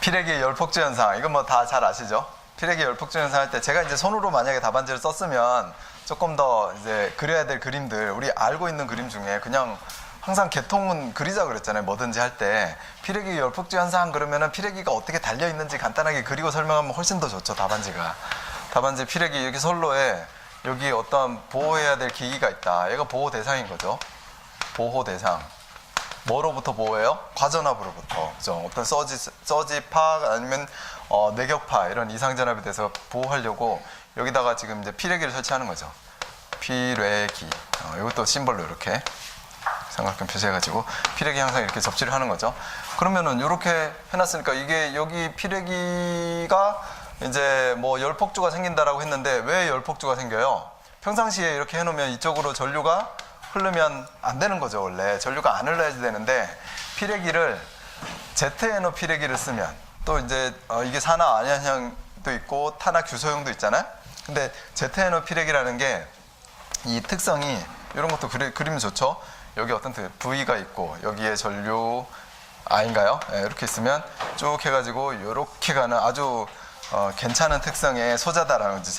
피레기 열폭주 현상, 이건 뭐 다 잘 아시죠? 피레기 열폭주 현상 할 때 제가 이제 손으로 만약에 답안지를 썼으면 조금 더 이제 그려야 될 그림들, 우리 알고 있는 그림 중에 그냥 항상 개통은 그리자 그랬잖아요. 뭐든지 할 때. 피레기 열폭주 현상 그러면은 피레기가 어떻게 달려 있는지 간단하게 그리고 설명하면 훨씬 더 좋죠, 답안지가. 답안지 피레기 여기 선로에 여기 어떤 보호해야 될 기기가 있다. 얘가 보호 대상인 거죠. 보호 대상. 뭐로부터 보호해요? 과전압으로부터. 그죠? 어떤 서지파 아니면 뇌격파 이런 이상전압에 대해서 보호하려고 여기다가 지금 이제 피레기를 설치하는 거죠. 피레기. 이것도 심벌로 이렇게 삼각형 표시해가지고 피레기 항상 이렇게 접지를 하는 거죠. 그러면은 이렇게 해놨으니까 이게 여기 피레기가 이제 뭐 열폭주가 생긴다라고 했는데 왜 열폭주가 생겨요? 평상시에 이렇게 해놓으면 이쪽으로 전류가 흐르면 안 되는 거죠. 원래 전류가 안 흘러야지 되는데 피레기를 ZNO 피레기를 쓰면 또 이제 이게 산화 안현형도 있고 탄화 규소형도 있잖아요. 근데 ZNO 피레기라는 게 이 특성이 이런 것도 그리면 좋죠. 여기 어떤 V가 있고 여기에 전류 I인가요? 네, 이렇게 있으면 쭉 해가지고 이렇게 가는 아주 괜찮은 특성의 소자다라는 거지.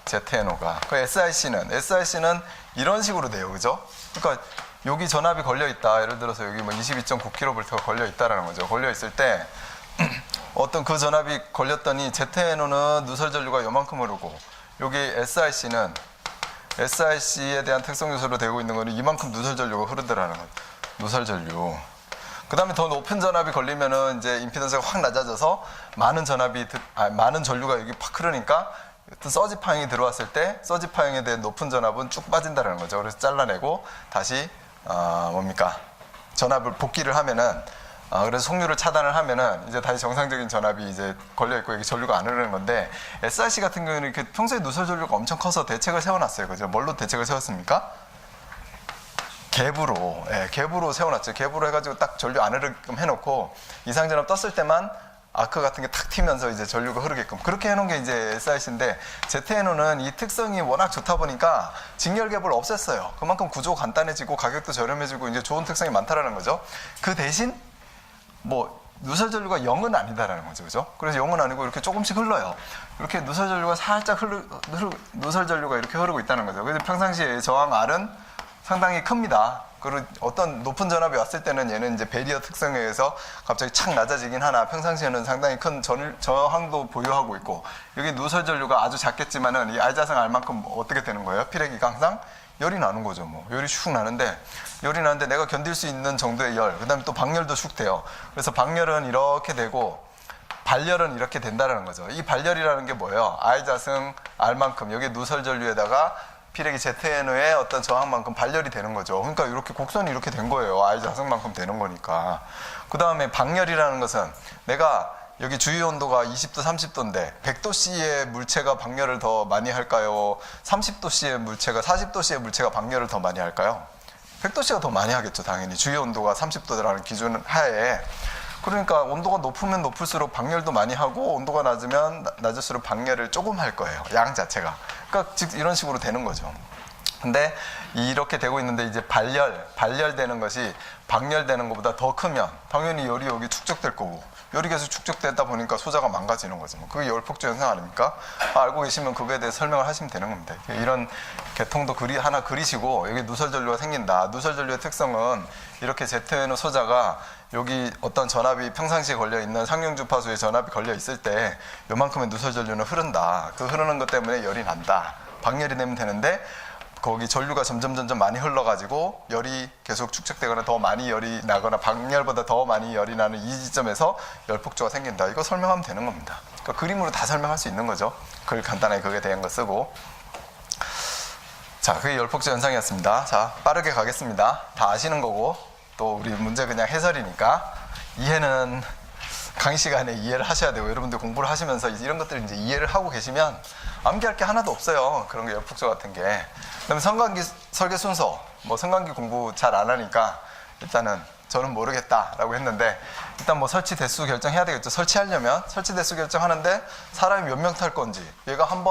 ZNO가. 그 SIC는 이런 식으로 돼요. 그죠? 그러니까 여기 전압이 걸려 있다. 예를 들어서 여기 뭐 22.9kV가 걸려 있다라는 거죠. 걸려 있을 때 어떤 그 전압이 걸렸더니 ZNO는 누설 전류가 요만큼 흐르고 여기 SIC에 대한 특성 요소로 되고 있는 거는 이만큼 누설 전류가 흐르더라는 거죠. 누설 전류. 그 다음에 더 높은 전압이 걸리면은 이제 임피던스가 확 낮아져서 많은 전류가 여기 팍 흐르니까 어떤 서지파형이 들어왔을 때 서지파형에 대한 높은 전압은 쭉 빠진다는 거죠. 그래서 잘라내고 다시 전압을 복귀를 하면은 그래서 속류를 차단을 하면은 이제 다시 정상적인 전압이 이제 걸려 있고 여기 전류가 안 흐르는 건데 SIC 같은 경우는 이렇게 평소에 누설 전류가 엄청 커서 대책을 세워놨어요. 그죠? 뭘로 대책을 세웠습니까? 갭으로, 갭으로 세워놨죠. 갭으로 해가지고 딱 전류 안 흐르게끔 해놓고 이상전압 떴을 때만 아크 같은 게 탁 튀면서 이제 전류가 흐르게끔 그렇게 해놓은 게 이제 SIC인데 ZNO는 이 특성이 워낙 좋다 보니까 직렬 갭을 없앴어요. 그만큼 구조가 간단해지고 가격도 저렴해지고 이제 좋은 특성이 많다라는 거죠. 그 대신 뭐 누설 전류가 0은 아니다라는 거죠. 그죠? 그래서 0은 아니고 이렇게 조금씩 흘러요. 이렇게 누설 전류가 살짝 누설 전류가 이렇게 흐르고 있다는 거죠. 그래서 평상시에 저항 R은 상당히 큽니다. 그리고 어떤 높은 전압이 왔을 때는 얘는 이제 배리어 특성에 의해서 갑자기 착 낮아지긴 하나 평상시에는 상당히 큰 저항도 보유하고 있고 여기 누설 전류가 아주 작겠지만은 이 R자상 R만큼 어떻게 되는 거예요? 피레기가 항상 열이 나는 거죠. 뭐 열이 슉 나는데 내가 견딜 수 있는 정도의 열, 그 다음에 또 방열도 슉 돼요. 그래서 방열은 이렇게 되고 발열은 이렇게 된다는 거죠. 이 발열이라는 게 뭐예요? R자승 R만큼 여기 누설 전류에다가 피레기 ZNO의 어떤 저항만큼 발열이 되는 거죠. 그러니까 이렇게 곡선이 이렇게 된 거예요. R자승만큼 되는 거니까. 그 다음에 방열이라는 것은 내가 여기 주유 온도가 20도, 30도인데 100도씨의 물체가 방열을 더 많이 할까요? 30도씨의 물체가, 40도씨의 물체가 방열을 더 많이 할까요? 100도씨가 더 많이 하겠죠. 당연히 주유 온도가 30도라는 기준 하에. 그러니까 온도가 높으면 높을수록 방열도 많이 하고 온도가 낮으면 낮을수록 방열을 조금 할 거예요. 양 자체가. 그러니까 즉 이런 식으로 되는 거죠. 근데 이렇게 되고 있는데 이제 발열되는 것이 방열되는 것보다 더 크면 당연히 열이 여기 축적될 거고 열이 계속 축적되다 보니까 소자가 망가지는 거죠. 그게 열폭주 현상 아닙니까? 알고 계시면 그거에 대해 설명을 하시면 되는 겁니다. 이런 계통도 하나 그리시고 여기 누설 전류가 생긴다. 누설 전류의 특성은 이렇게 ZNO 소자가 여기 어떤 전압이 평상시에 걸려있는 상용 주파수의 전압이 걸려있을 때 요만큼의 누설 전류는 흐른다. 그 흐르는 것 때문에 열이 난다. 방열이 되면 되는데 거기 전류가 점점 많이 흘러가지고 열이 계속 축적되거나 더 많이 열이 나거나 방열보다 더 많이 열이 나는 이 지점에서 열폭주가 생긴다. 이거 설명하면 되는 겁니다. 그러니까 그림으로 다 설명할 수 있는 거죠. 글 간단하게 거기에 대한 거 쓰고. 자, 그게 열폭주 현상이었습니다. 자, 빠르게 가겠습니다. 다 아시는 거고 또 우리 문제 그냥 해설이니까 이해는 강의 시간에 이해를 하셔야 되고 여러분들 공부를 하시면서 이런 것들을 이제 이해를 하고 계시면 암기할 게 하나도 없어요. 그런 게 열폭주 같은 게. 그다음에 성관기 설계 순서, 뭐 성관기 공부 잘 안 하니까 일단은 저는 모르겠다라고 했는데 일단 뭐 설치 대수 결정해야 되겠죠. 설치하려면 설치 대수 결정하는데 사람이 몇 명 탈 건지 얘가 한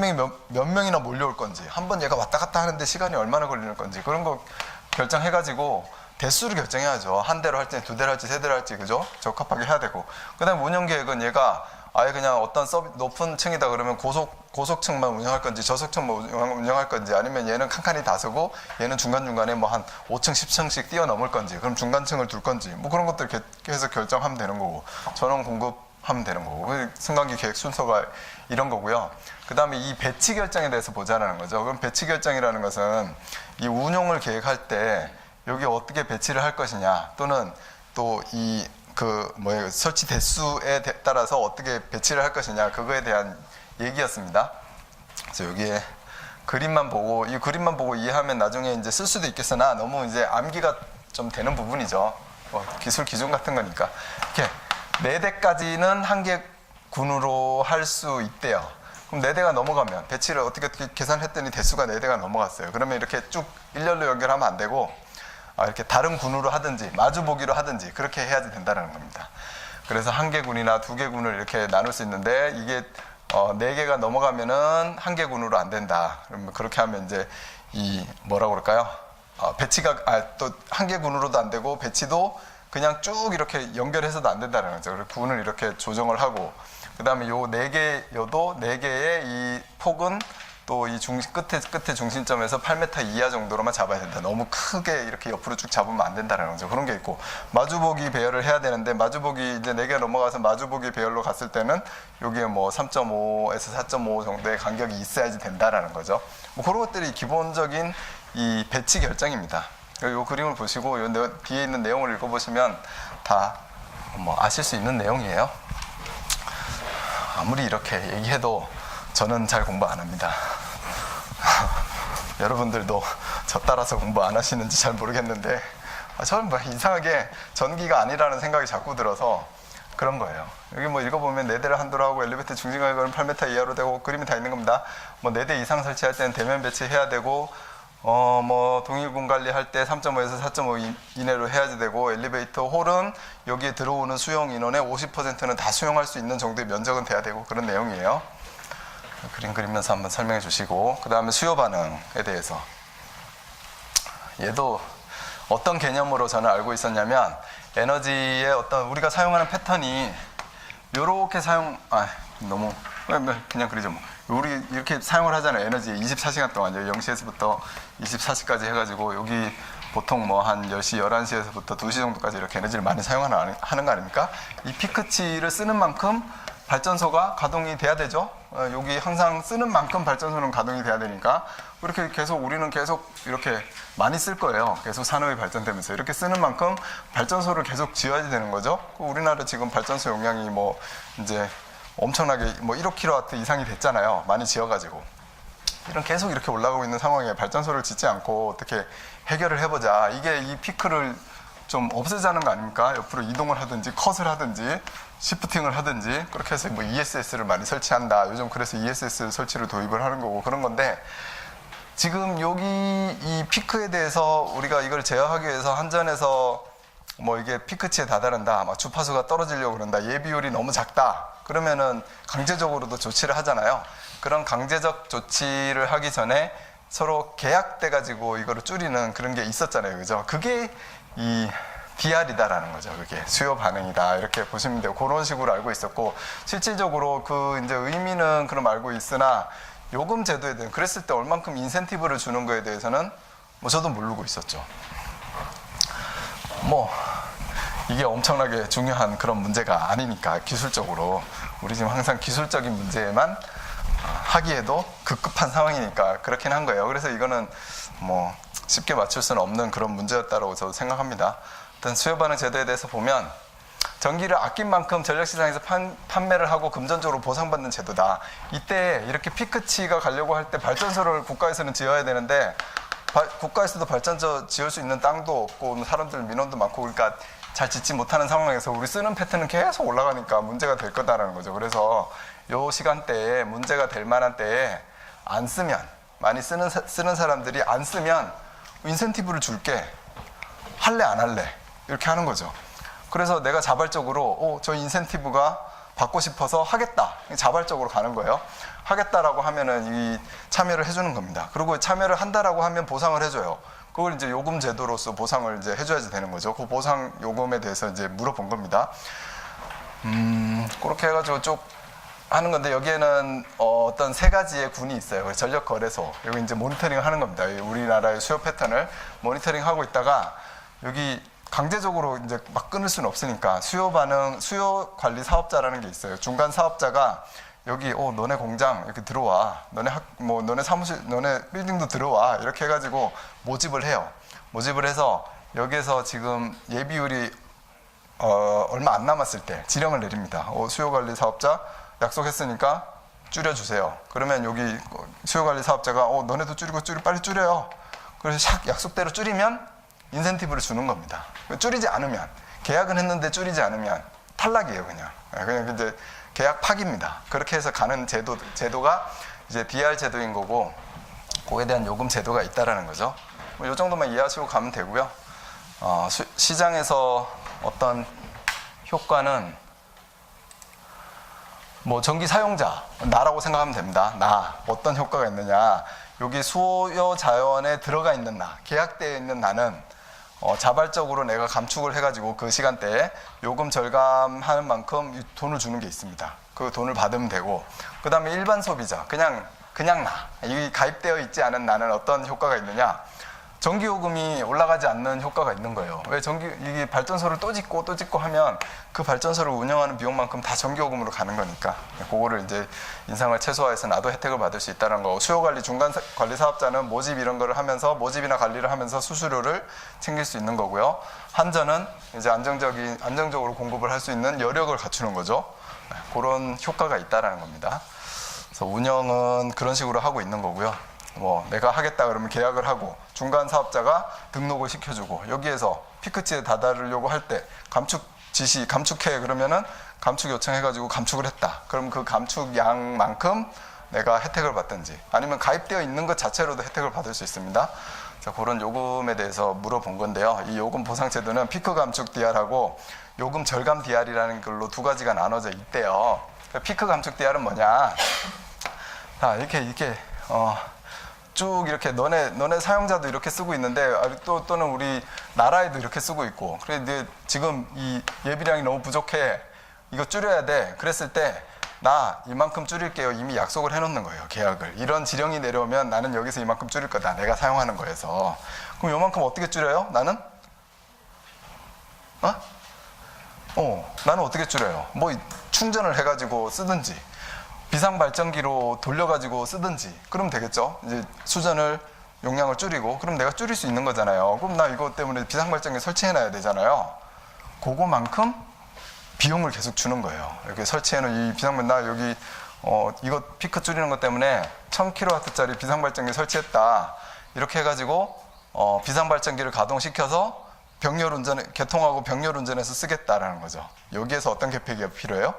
명이 몇 명이나 몰려올 건지 한 번 얘가 왔다 갔다 하는데 시간이 얼마나 걸리는 건지 그런 거 결정해가지고 대수를 결정해야죠. 한 대로 할지, 두 대로 할지, 세 대로 할지, 그죠? 적합하게 해야 되고. 그 다음에 운영 계획은 얘가 아예 그냥 어떤 높은 층이다 그러면 고속층만 운영할 건지, 저속층만 운영할 건지, 아니면 얘는 칸칸이 다 서고, 얘는 중간중간에 뭐 한 5층, 10층씩 뛰어넘을 건지, 그럼 중간층을 둘 건지, 뭐 그런 것들 계속 결정하면 되는 거고, 전원 공급하면 되는 거고, 승강기 계획 순서가 이런 거고요. 그 다음에 이 배치 결정에 대해서 보자라는 거죠. 그럼 배치 결정이라는 것은 이 운용을 계획할 때 여기 어떻게 배치를 할 것이냐, 또는 또 설치 대수에 따라서 어떻게 배치를 할 것이냐, 그거에 대한 얘기였습니다. 그래서 여기에 그림만 보고, 이 그림만 보고 이해하면 나중에 이제 쓸 수도 있겠으나 너무 이제 암기가 좀 되는 부분이죠. 기술 기준 같은 거니까. 이렇게 4대까지는 한 개 군으로 할 수 있대요. 그럼 4대가 넘어가면 배치를 어떻게 계산했더니 대수가 4대가 넘어갔어요. 그러면 이렇게 쭉 일렬로 연결하면 안 되고 이렇게 다른 군으로 하든지 마주보기로 하든지 그렇게 해야지 된다는 겁니다. 그래서 한 개 군이나 2개 군을 이렇게 나눌 수 있는데 이게 4개가 넘어가면은 한 개 군으로 안 된다. 그러면 그렇게 하면 이제 이 뭐라고 그럴까요? 배치가 또 한 개 군으로도 안 되고 배치도 그냥 쭉 이렇게 연결해서도 안 된다는 거죠. 그래서 군을 이렇게 조정을 하고, 그 다음에 요 4개여도 4개의 이 폭은 또 이 끝에 중심점에서 8m 이하 정도로만 잡아야 된다. 너무 크게 이렇게 옆으로 쭉 잡으면 안 된다는 거죠. 그런 게 있고, 마주보기 배열을 해야 되는데 마주보기 이제 4개 넘어가서 마주보기 배열로 갔을 때는 여기에 뭐 3.5에서 4.5 정도의 간격이 있어야지 된다라는 거죠. 뭐 그런 것들이 기본적인 이 배치 결정입니다. 이 그림을 보시고 요 뒤에 있는 내용을 읽어보시면 다 뭐 아실 수 있는 내용이에요. 아무리 이렇게 얘기해도 저는 잘 공부 안 합니다. 여러분들도 저 따라서 공부 안 하시는지 잘 모르겠는데 저는 뭐 이상하게 전기가 아니라는 생각이 자꾸 들어서 그런 거예요. 여기 뭐 읽어보면 4대를 한도로 하고 엘리베이터 중심간격은 8m 이하로 되고 그림이 다 있는 겁니다. 뭐 4대 이상 설치할 때는 대면 배치해야 되고 뭐 동일군 관리할 때 3.5에서 4.5 이내로 해야지 되고, 엘리베이터 홀은 여기에 들어오는 수용 인원의 50%는 다 수용할 수 있는 정도의 면적은 돼야 되고 그런 내용이에요. 그림 그리면서 한번 설명해 주시고, 그 다음에 수요 반응에 대해서 얘도 어떤 개념으로 저는 알고 있었냐면 에너지의 어떤 우리가 사용하는 패턴이 요렇게 너무 그냥 그리죠 뭐. 우리 이렇게 사용을 하잖아요. 에너지 24시간 동안 0시에서부터 24시까지 해가지고 여기 보통 뭐 한 10시, 11시에서부터 2시 정도까지 이렇게 에너지를 많이 사용하는 거 아닙니까? 이 피크치를 쓰는 만큼 발전소가 가동이 돼야 되죠. 여기 항상 쓰는 만큼 발전소는 가동이 돼야 되니까 이렇게 계속 우리는 계속 이렇게 많이 쓸 거예요. 계속 산업이 발전되면서 이렇게 쓰는 만큼 발전소를 계속 지어야 되는 거죠. 우리나라 지금 발전소 용량이 뭐 이제 엄청나게 뭐 1억 킬로와트 이상이 됐잖아요. 많이 지어가지고. 이런 계속 이렇게 올라가고 있는 상황에 발전소를 짓지 않고 어떻게 해결을 해보자. 이게 이 피크를 좀 없애자는 거 아닙니까? 옆으로 이동을 하든지 컷을 하든지 시프팅을 하든지 그렇게 해서 뭐 ESS를 많이 설치한다. 요즘 그래서 ESS 설치를 도입을 하는 거고 그런 건데, 지금 여기 이 피크에 대해서 우리가 이걸 제어하기 위해서 한전에서 뭐 이게 피크치에 다다른다, 막 주파수가 떨어지려고 그런다, 예비율이 너무 작다, 그러면은 강제적으로도 조치를 하잖아요. 그런 강제적 조치를 하기 전에 서로 계약돼 가지고 이거를 줄이는 그런 게 있었잖아요. 그죠? 그게 이 DR이다라는 거죠. 그게 수요 반응이다. 이렇게 보시면 돼요. 그런 식으로 알고 있었고, 실질적으로 그 이제 의미는 그럼 알고 있으나 요금 제도에 대한 그랬을 때 얼만큼 인센티브를 주는 거에 대해서는 뭐 저도 모르고 있었죠. 뭐 이게 엄청나게 중요한 그런 문제가 아니니까, 기술적으로 우리 지금 항상 기술적인 문제만 하기에도 급급한 상황이니까 그렇긴 한 거예요. 그래서 이거는 뭐 쉽게 맞출 수는 없는 그런 문제였다고 저도 생각합니다. 일단 수요 반응 제도에 대해서 보면 전기를 아낀 만큼 전력시장에서 판매를 하고 금전적으로 보상받는 제도다. 이때 이렇게 피크치가 가려고 할 때 발전소를 국가에서는 지어야 되는데 국가에서도 발전소 지을 수 있는 땅도 없고 사람들 민원도 많고, 그러니까 잘 짓지 못하는 상황에서 우리 쓰는 패턴은 계속 올라가니까 문제가 될 거다라는 거죠. 그래서 요 시간대에 문제가 될 만한 때에 안 쓰면, 많이 쓰는 사람들이 안 쓰면 인센티브를 줄게, 할래 안 할래 이렇게 하는 거죠. 그래서 내가 자발적으로 저 인센티브가 받고 싶어서 하겠다, 자발적으로 가는 거예요. 하겠다라고 하면은 이 참여를 해주는 겁니다. 그리고 참여를 한다라고 하면 보상을 해줘요. 그걸 이제 요금 제도로서 보상을 이제 해줘야지 되는 거죠. 그 보상 요금에 대해서 이제 물어본 겁니다. 그렇게 해가지고 쭉 하는 건데 여기에는 어떤 세 가지의 군이 있어요. 전력거래소. 여기 이제 모니터링을 하는 겁니다. 우리나라의 수요 패턴을 모니터링하고 있다가 여기 강제적으로 이제 막 끊을 수는 없으니까 수요 관리 사업자라는 게 있어요. 중간 사업자가 여기 너네 공장 이렇게 들어와, 너네 사무실, 너네 빌딩도 들어와 이렇게 해가지고 모집을 해요. 모집을 해서 여기에서 지금 예비율이 얼마 안 남았을 때 지령을 내립니다. 수요 관리 사업자 약속했으니까 줄여주세요. 그러면 여기 수요 관리 사업자가 너네도 줄이고 빨리 줄여요. 그래서 샥 약속대로 줄이면 인센티브를 주는 겁니다. 줄이지 않으면, 계약은 했는데 줄이지 않으면 탈락이에요, 그냥. 그냥 이제 계약 파기입니다. 그렇게 해서 가는 제도가 이제 DR 제도인 거고, 그거에 대한 요금 제도가 있다라는 거죠. 이 정도만 이해하시고 가면 되고요. 시장에서 어떤 효과는 전기 사용자, 나라고 생각하면 됩니다. 어떤 효과가 있느냐. 여기 수요 자원에 들어가 있는 계약되어 있는 나는 자발적으로 내가 감축을 해가지고 그 시간대에 요금 절감하는 만큼 돈을 주는 게 있습니다. 그 돈을 받으면 되고, 그 다음에 일반 소비자, 그냥 이 가입되어 있지 않은 나는 어떤 효과가 있느냐. 전기요금이 올라가지 않는 효과가 있는 거예요. 왜 이게 발전소를 또 짓고 하면 그 발전소를 운영하는 비용만큼 다 전기요금으로 가는 거니까 그거를 이제 인상을 최소화해서 나도 혜택을 받을 수 있다는 거. 수요관리 중간 관리 사업자는 모집 이런 거를 하면서 모집이나 관리를 하면서 수수료를 챙길 수 있는 거고요. 한전은 이제 안정적으로 공급을 할 수 있는 여력을 갖추는 거죠. 그런 효과가 있다라는 겁니다. 그래서 운영은 그런 식으로 하고 있는 거고요. 내가 하겠다 그러면 계약을 하고 중간 사업자가 등록을 시켜주고 여기에서 피크치에 다다르려고 할 때 감축해 그러면은 감축 요청해가지고 감축을 했다. 그럼 그 감축량만큼 내가 혜택을 받든지 아니면 가입되어 있는 것 자체로도 혜택을 받을 수 있습니다. 자, 그런 요금에 대해서 물어본 건데요. 이 요금 보상 제도는 피크 감축 DR하고 요금 절감 DR이라는 걸로 두 가지가 나눠져 있대요. 피크 감축 DR은 뭐냐? 이렇게 쭉 이렇게 너네 사용자도 이렇게 쓰고 있는데 또는 우리 나라에도 이렇게 쓰고 있고 그런데 지금 이 예비량이 너무 부족해 이거 줄여야 돼 그랬을 때 나 이만큼 줄일게요 이미 약속을 해놓는 거예요. 계약을 이런 지령이 내려오면 나는 여기서 이만큼 줄일 거다 내가 사용하는 거에서 그럼 요만큼 어떻게 줄여요? 나는? 나는 어떻게 줄여요? 충전을 해가지고 쓰든지 비상발전기로 돌려가지고 쓰든지 그러면 되겠죠. 이제 수전을 용량을 줄이고 그럼 내가 줄일 수 있는 거잖아요. 그럼 나 이거 때문에 비상발전기 설치해놔야 되잖아요. 그거만큼 비용을 계속 주는 거예요. 이렇게 설치해놓은 이 비상발 나 여기 이거 피크 줄이는 것 때문에 1000kW짜리 비상발전기 설치했다. 이렇게 해가지고 비상발전기를 가동시켜서 개통하고 병렬운전해서 쓰겠다라는 거죠. 여기에서 어떤 계획이 필요해요?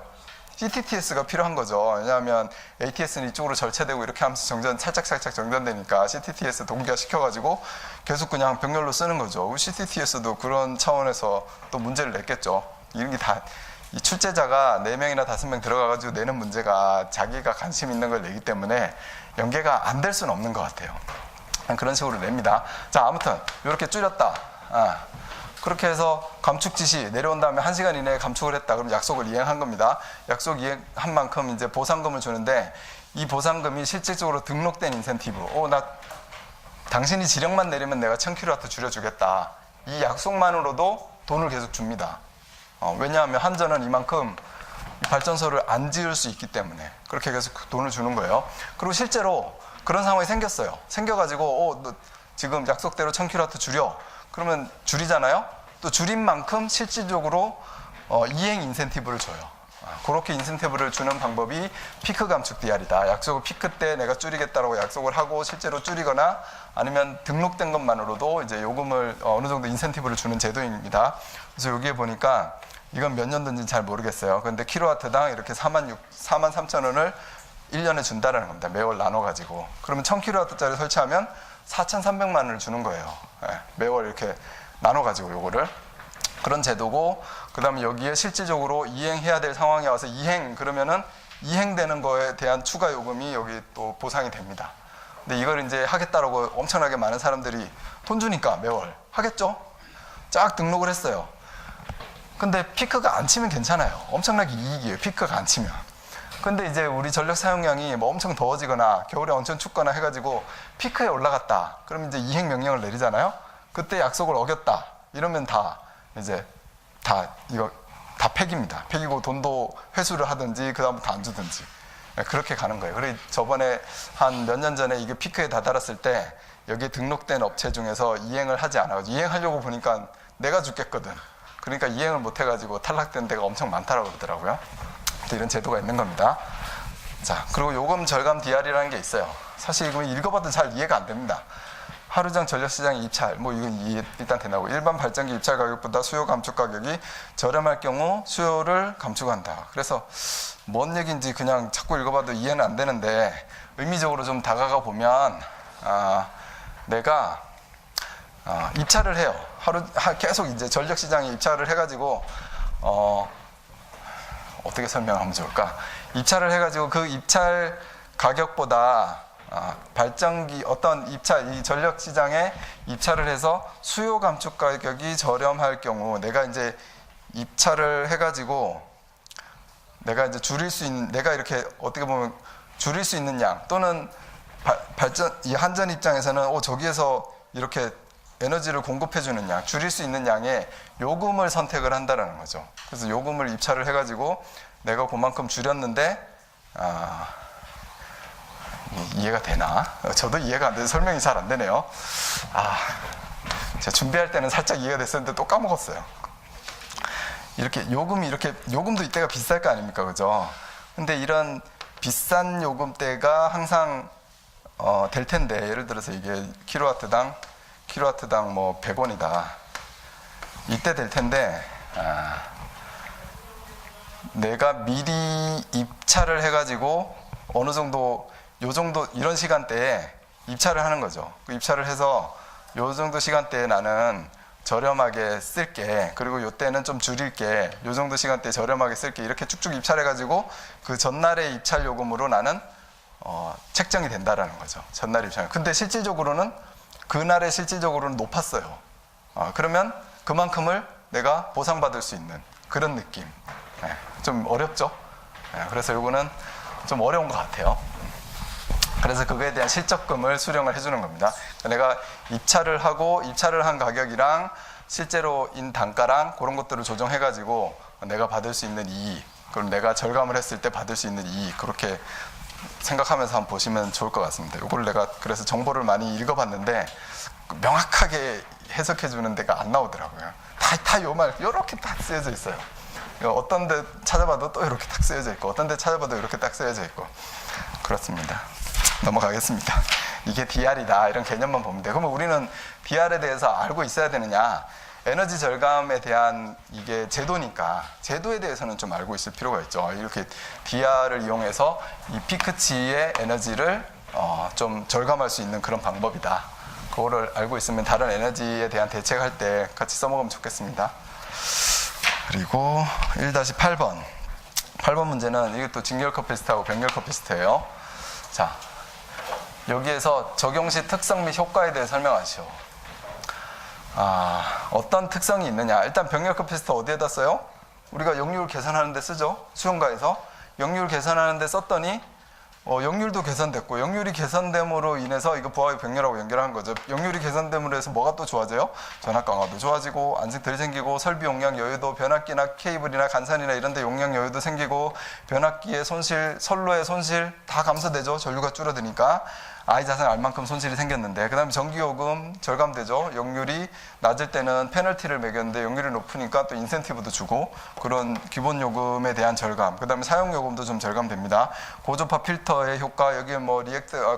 CTTS가 필요한 거죠. 왜냐하면 ATS는 이쪽으로 절체되고 이렇게 하면서 살짝 정전되니까 CTTS 동기화 시켜가지고 계속 그냥 병렬로 쓰는 거죠. CTTS도 그런 차원에서 또 문제를 냈겠죠. 이런 게 다 이 출제자가 4명이나 5명 들어가가지고 내는 문제가 자기가 관심 있는 걸 내기 때문에 연계가 안 될 수는 없는 것 같아요. 그런 식으로 냅니다. 자, 아무튼 이렇게 줄였다. 그렇게 해서 감축 지시 내려온 다음에 1시간 이내에 감축을 했다. 그럼 약속을 이행한 겁니다. 약속 이행한 만큼 이제 보상금을 주는데 이 보상금이 실질적으로 등록된 인센티브. 당신이 지령만 내리면 내가 1000kW 줄여주겠다. 이 약속만으로도 돈을 계속 줍니다. 왜냐하면 한전은 이만큼 발전소를 안 지을 수 있기 때문에 그렇게 계속 돈을 주는 거예요. 그리고 실제로 그런 상황이 생겼어요. 생겨가지고 너 지금 약속대로 1000kW 줄여. 그러면 줄이잖아요. 또 줄인 만큼 실질적으로 이행 인센티브를 줘요. 그렇게 인센티브를 주는 방법이 피크 감축 DR이다. 약속을 피크 때 내가 줄이겠다라고 약속을 하고 실제로 줄이거나 아니면 등록된 것만으로도 이제 요금을 어느 정도 인센티브를 주는 제도입니다. 그래서 여기에 보니까 이건 몇 년도인지는 잘 모르겠어요. 그런데 킬로와트당 이렇게 43,000원을 1년에 준다라는 겁니다. 매월 나눠가지고. 그러면 1000kW짜리 설치하면 4,300만 원을 주는 거예요. 매월 이렇게 나눠가지고 요거를. 그런 제도고, 그 다음에 여기에 실질적으로 이행해야 될 상황에 와서 그러면은 이행되는 거에 대한 추가 요금이 여기 또 보상이 됩니다. 근데 이걸 이제 하겠다라고 엄청나게 많은 사람들이 돈 주니까 매월 하겠죠? 쫙 등록을 했어요. 근데 피크가 안 치면 괜찮아요. 엄청나게 이익이에요. 피크가 안 치면. 근데 이제 우리 전력 사용량이 뭐 엄청 더워지거나 겨울에 엄청 춥거나 해가지고 피크에 올라갔다. 그럼 이제 이행 명령을 내리잖아요. 그때 약속을 어겼다. 이러면 이거 다 폐기입니다. 폐기고 돈도 회수를 하든지 그다음부터 안 주든지 그렇게 가는 거예요. 그래 저번에 한 몇 년 전에 이게 피크에 다다랐을 때 여기에 등록된 업체 중에서 이행을 하지 않아가지고 이행하려고 보니까 내가 죽겠거든. 그러니까 이행을 못 해가지고 탈락된 데가 엄청 많다라고 그러더라고요. 이런 제도가 있는 겁니다. 자, 그리고 요금 절감 DR이라는 게 있어요. 사실 이거 읽어봐도 잘 이해가 안 됩니다. 하루장 전력시장 입찰, 뭐 이건 일단 되나고 일반 발전기 입찰 가격보다 수요 감축 가격이 저렴할 경우 수요를 감축한다. 그래서 뭔 얘기인지 그냥 자꾸 읽어봐도 이해는 안 되는데 의미적으로 좀 다가가 보면 내가 입찰을 해요. 계속 이제 전력시장에 입찰을 해가지고 어떻게 설명하면 좋을까? 입찰을 해가지고 그 입찰 가격보다 발전기 이 전력 시장에 입찰을 해서 수요 감축 가격이 저렴할 경우 내가 이제 입찰을 해가지고 내가 이제 내가 이렇게 어떻게 보면 줄일 수 있는 양 또는 이 한전 입장에서는 저기에서 이렇게 에너지를 공급해주는 양, 줄일 수 있는 양의 요금을 선택을 한다는 거죠. 그래서 요금을 입찰을 해가지고 내가 그만큼 줄였는데 이해가 되나? 저도 이해가 안 돼서 설명이 잘 안 되네요. 제가 준비할 때는 살짝 이해가 됐었는데 또 까먹었어요. 요금도 이때가 비쌀 거 아닙니까, 그죠? 근데 이런 비싼 요금대가 항상 될 텐데 예를 들어서 이게 킬로와트당 뭐 100원이다. 이때 될 텐데 내가 미리 입찰을 해가지고 어느 정도 이런 시간대에 입찰을 하는 거죠. 그 입찰을 해서 요 정도 시간대에 나는 저렴하게 쓸게. 그리고 요때는 좀 줄일게. 요 정도 시간대에 저렴하게 쓸게. 이렇게 쭉쭉 입찰해가지고 그 전날의 입찰 요금으로 나는 책정이 된다라는 거죠. 전날 입찰. 근데 그날의 실질적으로는 높았어요. 그러면 그만큼을 내가 보상받을 수 있는 그런 느낌. 좀 어렵죠? 그래서 요거는 좀 어려운 것 같아요. 그래서 그거에 대한 실적금을 수령을 해주는 겁니다. 내가 입찰을 한 가격이랑 실제로 인 단가랑 그런 것들을 조정해가지고 내가 받을 수 있는 이익, 그럼 내가 절감을 했을 때 받을 수 있는 이익, 그렇게 생각하면서 한번 보시면 좋을 것 같습니다. 이걸 내가 그래서 정보를 많이 읽어봤는데 명확하게 해석해주는 데가 안 나오더라고요. 다 요 말 이렇게 딱 쓰여져 있어요. 어떤 데 찾아봐도 또 이렇게 딱 쓰여져 있고 어떤 데 찾아봐도 이렇게 딱 쓰여져 있고 그렇습니다. 넘어가겠습니다. 이게 DR이다 이런 개념만 보면 돼요. 그러면 우리는 DR에 대해서 알고 있어야 되느냐? 에너지 절감에 대한 이게 제도니까 제도에 대해서는 좀 알고 있을 필요가 있죠. 이렇게 DR을 이용해서 이 피크치의 에너지를 좀 절감할 수 있는 그런 방법이다. 그거를 알고 있으면 다른 에너지에 대한 대책할 때 같이 써먹으면 좋겠습니다. 그리고 1-8번 8번 문제는 이것도 직열 커피스트하고 백열 커피스트예요. 자, 여기에서 적용 시 특성 및 효과에 대해 설명하시오. 어떤 특성이 있느냐. 일단 병렬 커피스트 어디에다 써요? 우리가 역률 계산하는 데 쓰죠. 수용가에서 역률 계산하는 데 썼더니 역률도 개선됐고 역률이 개선됨으로 인해서 이거 부하의 병렬하고 연결한 거죠. 역률이 개선됨으로 해서 뭐가 또 좋아져요? 전압 강화도 좋아지고 안정들이 생기고 설비 용량 여유도 변압기나 케이블이나 간선이나 이런 데 용량 여유도 생기고 변압기의 손실, 선로의 손실 다 감소되죠. 전류가 줄어드니까 I자산 알만큼 손실이 생겼는데 그 다음에 전기요금 절감되죠. 역률이 낮을 때는 페널티를 매겼는데 역률이 높으니까 또 인센티브도 주고 그런 기본 요금에 대한 절감, 그 다음에 사용요금도 좀 절감됩니다. 고조파 필터의 효과, 여기에 뭐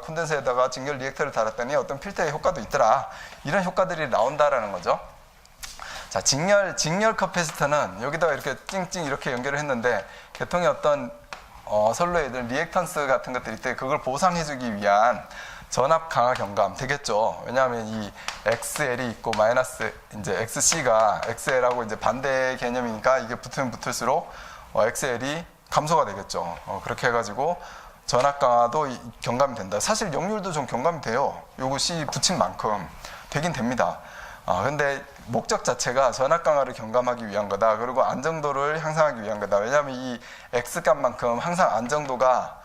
콘덴서에다가 직렬 리액터를 달았더니 어떤 필터의 효과도 있더라. 이런 효과들이 나온다라는 거죠. 자, 직렬 커피스터는 여기다가 이렇게 찡찡 이렇게 연결을 했는데 계통의 어떤 선로에 든 리액턴스 같은 것들이 있대. 그걸 보상해주기 위한 전압 강화 경감 되겠죠. 왜냐하면 이 XL이 있고 마이너스 이제 XC가 XL하고 이제 반대 개념이니까 이게 붙으면 붙을수록 XL이 감소가 되겠죠. 그렇게 해가지고 전압 강화도 경감이 된다. 사실 역률도 좀 경감이 돼요. 요거 C 붙인 만큼 되긴 됩니다. 근데 목적 자체가 전압 강화를 경감하기 위한 거다. 그리고 안정도를 향상하기 위한 거다. 왜냐하면 이 X값만큼 항상 안정도가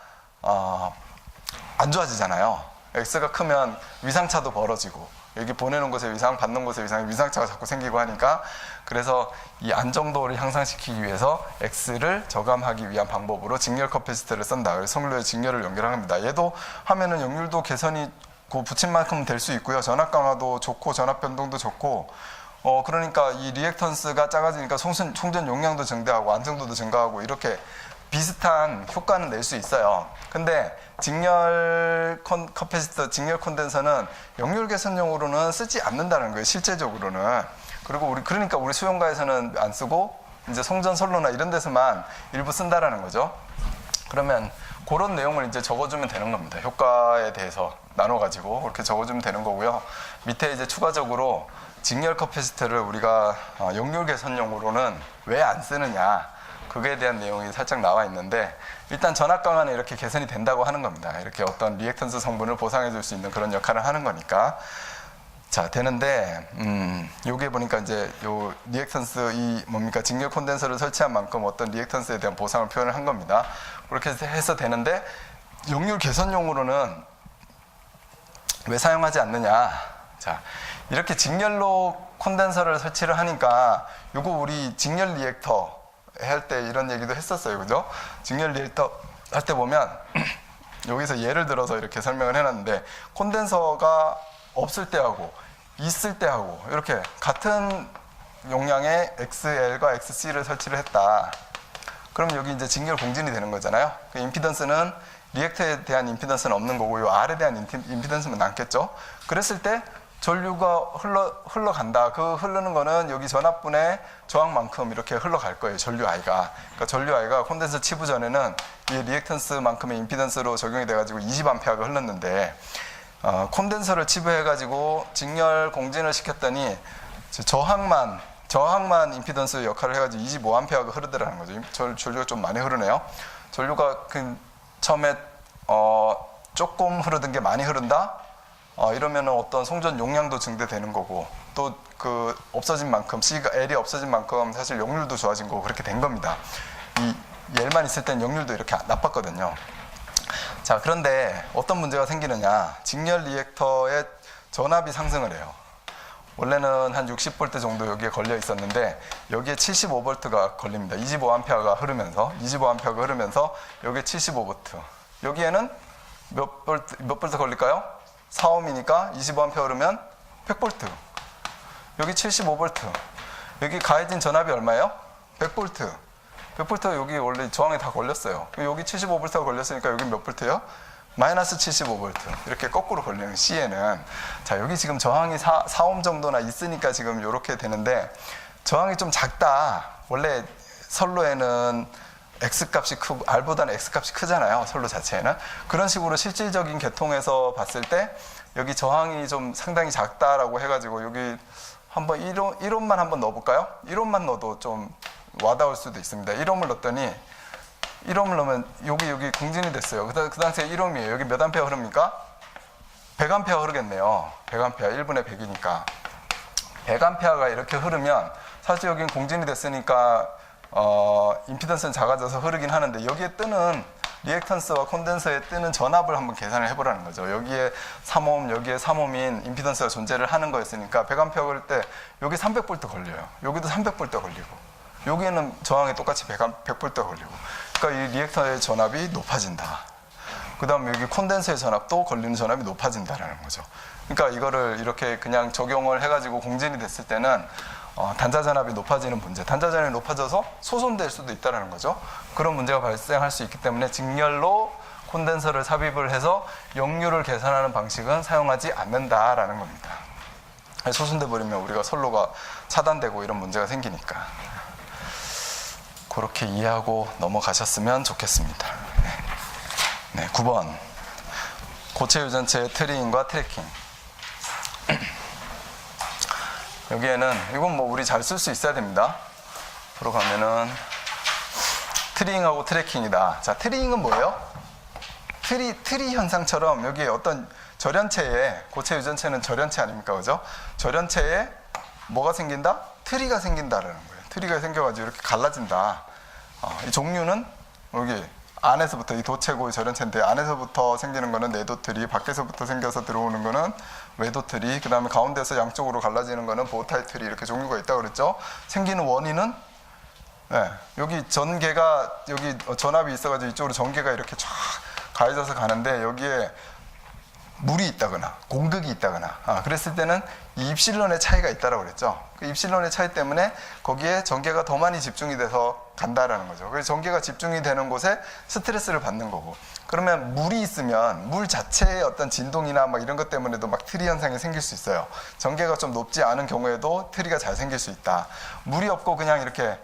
안 좋아지잖아요. X가 크면 위상차도 벌어지고 여기 보내는 곳에 위상, 받는 곳에 위상, 위상차가 자꾸 생기고 하니까 그래서 이 안정도를 향상시키기 위해서 X를 저감하기 위한 방법으로 직렬 커패시터를 쓴다. 그래서 성류에 직렬을 연결합니다. 얘도 하면은 역률도 개선이 그 붙인 만큼 될 수 있고요. 전압 강화도 좋고 전압 변동도 좋고 그러니까 이 리액턴스가 작아지니까 송전 용량도 증대하고 안정도도 증가하고 이렇게 비슷한 효과는 낼 수 있어요. 근데 직렬 커패시터, 직렬 콘덴서는 역률 개선용으로는 쓰지 않는다는 거예요. 실제적으로는. 그리고 그러니까 우리 수용가에서는 안 쓰고 이제 송전 선로나 이런 데서만 일부 쓴다라는 거죠. 그러면 그런 내용을 이제 적어주면 되는 겁니다. 효과에 대해서 나눠가지고 그렇게 적어주면 되는 거고요. 밑에 이제 추가적으로 직렬 커패시터를 우리가 역률 개선용으로는 왜 안 쓰느냐, 그거에 대한 내용이 살짝 나와 있는데 일단 전압 강화는 이렇게 개선이 된다고 하는 겁니다. 이렇게 어떤 리액턴스 성분을 보상해 줄 수 있는 그런 역할을 하는 거니까. 자, 되는데 여기에 보니까 이제 요 리액턴스 이 뭡니까 직렬 콘덴서를 설치한 만큼 어떤 리액턴스에 대한 보상을 표현을 한 겁니다. 그렇게 해서 되는데 역률 개선용으로는 왜 사용하지 않느냐. 자, 이렇게 직렬로 콘덴서를 설치를 하니까 요거 우리 직렬 리액터 할 때 이런 얘기도 했었어요. 그죠? 직렬 리액터 할 때 보면 여기서 예를 들어서 이렇게 설명을 해놨는데 콘덴서가 없을 때하고 있을 때하고 이렇게 같은 용량의 XL과 XC를 설치를 했다. 그럼 여기 이제 직렬 공진이 되는 거잖아요. 그 임피던스는 리액터에 대한 임피던스는 없는 거고 요 R에 대한 임피던스만 남겠죠. 그랬을 때 전류가 흘러간다. 그 흐르는 거는 여기 전압분의 저항만큼 이렇게 흘러갈 거예요. 전류 I가. 그러니까 전류 I가 콘덴서 치부 전에는 이 리액턴스만큼의 임피던스로 적용이 돼가지고 20A가 흘렀는데 콘덴서를 치부해가지고 직렬 공진을 시켰더니 저항만 임피던스 역할을 해가지고 25A가 흐르더라는 거죠. 전류가 좀 많이 흐르네요. 전류가 처음에 조금 흐르던 게 많이 흐른다. 이러면 어떤 송전 용량도 증대되는 거고 또 그 없어진 만큼 L이 없어진 만큼 사실 역률도 좋아진 거고 그렇게 된 겁니다. 이 L만 있을 땐 역률도 이렇게 나빴거든요. 자, 그런데 어떤 문제가 생기느냐. 직렬 리액터의 전압이 상승을 해요. 원래는 한 60V 정도 여기에 걸려 있었는데 여기에 75V가 걸립니다. 25A가 흐르면서 여기에 75V. 여기에는 몇 볼트 걸릴까요? 4ohm이니까 25A 흐르면 100V. 여기 75V. 여기 가해진 전압이 얼마예요? 100V. 100V가 여기 원래 저항에 다 걸렸어요. 여기 75V가 걸렸으니까 여기 몇 볼트예요? 마이너스 75V. 이렇게 거꾸로 걸리는 C에는. 자, 여기 지금 저항이 4ohm 정도나 있으니까 지금 이렇게 되는데 저항이 좀 작다. 원래 선로에는 X값이 크고 R보다는 X값이 크잖아요. 선로 자체에는. 그런 식으로 실질적인 계통에서 봤을 때 여기 저항이 좀 상당히 작다라고 해가지고 여기 한번 1ohm만 한번 넣어볼까요? 1ohm만 넣어도 좀 와닿을 수도 있습니다. 1ohm을 넣었더니 1ohm을 넣으면 여기 공진이 됐어요. 그 당시에 1ohm이에요. 여기 몇 암페어 흐릅니까? 100A 흐르겠네요. 100A 1분의 100이니까 100A가 이렇게 흐르면 사실 여긴 공진이 됐으니까 임피던스는 작아져서 흐르긴 하는데 여기에 뜨는 리액턴스와 콘덴서에 뜨는 전압을 한번 계산을 해보라는 거죠. 여기에 3ohm, 여기에 3ohm인 임피던스가 존재를 하는 거였으니까 100A 걸릴 때 여기 300V 걸려요. 여기도 300V 걸리고 여기에는 저항이 똑같이 100V 걸리고 그러니까 이 리액터의 전압이 높아진다. 그 다음에 여기 콘덴서의 전압도 걸리는 전압이 높아진다라는 거죠. 그러니까 이거를 이렇게 그냥 적용을 해가지고 공진이 됐을 때는 단자 전압이 높아지는 문제, 단자 전압이 높아져서 소손될 수도 있다는 거죠. 그런 문제가 발생할 수 있기 때문에 직렬로 콘덴서를 삽입을 해서 역률을 계산하는 방식은 사용하지 않는다라는 겁니다. 소손돼 버리면 우리가 선로가 차단되고 이런 문제가 생기니까 그렇게 이해하고 넘어가셨으면 좋겠습니다. 네, 9번 고체 유전체의 트리잉과 트래킹. 여기에는 이건 뭐 우리 잘 쓸 수 있어야 됩니다. 앞으로 가면은 트리잉하고 트래킹이다. 자, 트리잉은 뭐예요? 트리 현상처럼 여기에 어떤 절연체에, 고체 유전체는 절연체 아닙니까? 그죠? 절연체에 뭐가 생긴다? 트리가 생긴다라는 거예요. 트리가 생겨가지고 이렇게 갈라진다. 이 종류는 여기 안에서부터, 이 도체고 절연체인데 안에서부터 생기는 거는 내도트리, 밖에서부터 생겨서 들어오는 거는 외도트리, 그 다음에 가운데서 양쪽으로 갈라지는 거는 보타이 트리, 이렇게 종류가 있다고 그랬죠. 생기는 원인은 여기 전개가, 여기 전압이 있어가지고 이쪽으로 전개가 이렇게 쫙 가해져서 가는데 여기에 물이 있다거나 공극이 있다거나 그랬을 때는 이 입실론의 차이가 있다라고 그랬죠. 그 입실론의 차이 때문에 거기에 전개가 더 많이 집중이 돼서 간다라는 거죠. 그래서 전개가 집중이 되는 곳에 스트레스를 받는 거고, 그러면 물이 있으면 물 자체의 어떤 진동이나 막 이런 것 때문에도 막 트리 현상이 생길 수 있어요. 전개가 좀 높지 않은 경우에도 트리가 잘 생길 수 있다. 물이 없고 그냥 이렇게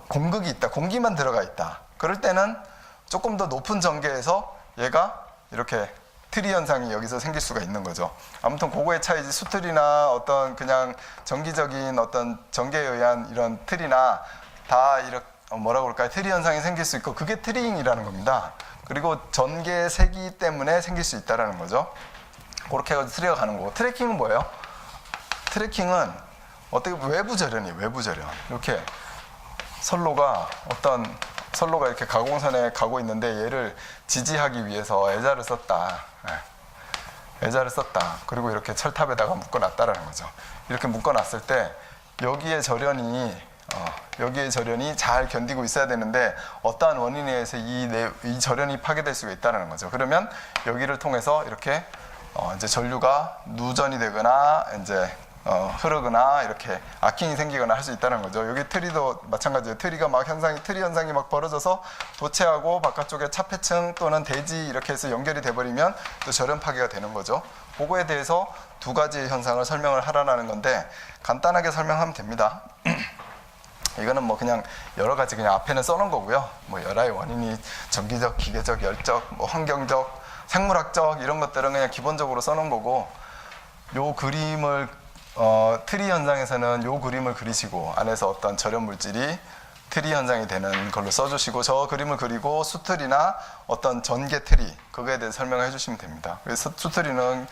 공극이 있다, 공기만 들어가 있다. 그럴 때는 조금 더 높은 전개에서 얘가 이렇게 트리 현상이 여기서 생길 수가 있는 거죠. 아무튼 그거의 차이지, 수트리나 어떤 그냥 정기적인 어떤 전개에 의한 이런 트리나 다 이렇게 뭐라고 그럴까요? 트리 현상이 생길 수 있고, 그게 트리잉이라는 겁니다. 그리고 전개 세기 때문에 생길 수 있다라는 거죠. 그렇게 해가지고 트리가 가는 거고, 트래킹은 뭐예요? 트래킹은 어떻게 외부 절연이에요. 외부 절연. 이렇게 선로가 이렇게 가공선에 가고 있는데 얘를 지지하기 위해서 애자를 썼다. 애자를 썼다. 그리고 이렇게 철탑에다가 묶어놨다라는 거죠. 이렇게 묶어놨을 때 여기에 절연이 잘 견디고 있어야 되는데 어떠한 원인에 의해서 이 절연이 파괴될 수가 있다는 거죠. 그러면 여기를 통해서 이렇게 이제 전류가 누전이 되거나 이제 흐르거나 이렇게 아킹이 생기거나 할 수 있다는 거죠. 여기 트리도 마찬가지예요. 트리 현상이 막 벌어져서 도체하고 바깥쪽에 차폐층 또는 대지 이렇게 해서 연결이 돼버리면 또 절연 파괴가 되는 거죠. 그거에 대해서 두 가지 현상을 설명을 하라는 건데 간단하게 설명하면 됩니다. 이거는 뭐 그냥 여러 가지 그냥 앞에는 써놓은 거고요. 뭐 열화의 원인이 전기적, 기계적, 열적, 뭐 환경적, 생물학적 이런 것들은 그냥 기본적으로 써놓은 거고, 요 그림을 트리 현상에서는 요 그림을 그리시고 안에서 어떤 절연 물질이 트리 현상이 되는 걸로 써주시고, 저 그림을 그리고 수트리나 어떤 전개 트리 그거에 대해서 설명을 해주시면 됩니다. 그래서 수트리는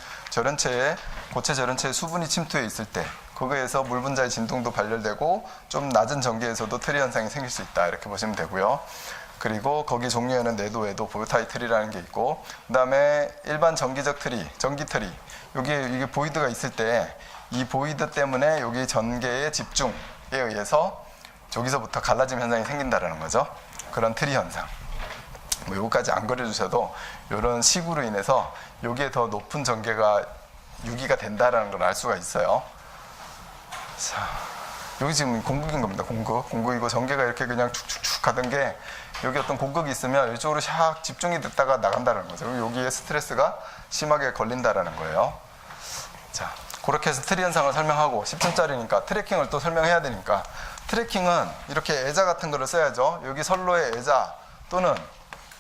고체 절연체에 수분이 침투해 있을 때 그거에서 물 분자의 진동도 발열되고 좀 낮은 전개에서도 트리 현상이 생길 수 있다, 이렇게 보시면 되고요. 그리고 거기 종류에는 내도, 외도, 보타이 트리라는 게 있고, 그 다음에 일반 전기적 트리, 전기 트리, 이게 보이드가 있을 때 이 보이드 때문에 여기 전개의 집중에 의해서 저기서부터 갈라짐 현상이 생긴다는 거죠. 그런 트리 현상. 뭐 요거까지 안 그려주셔도 이런 식으로 인해서 여기에 더 높은 전개가 유기가 된다는 걸 알 수가 있어요. 자, 여기 지금 공극인 겁니다. 공극이고 전개가 이렇게 그냥 축축축 가던 게 여기 어떤 공극이 있으면 이쪽으로 샥 집중이 됐다가 나간다는 거죠. 여기에 스트레스가 심하게 걸린다라는 거예요. 자, 그렇게 해서 트리 현상을 설명하고 10층짜리니까 트래킹을 또 설명해야 되니까, 트래킹은 이렇게 애자 같은 거를 써야죠. 여기 선로의 애자 또는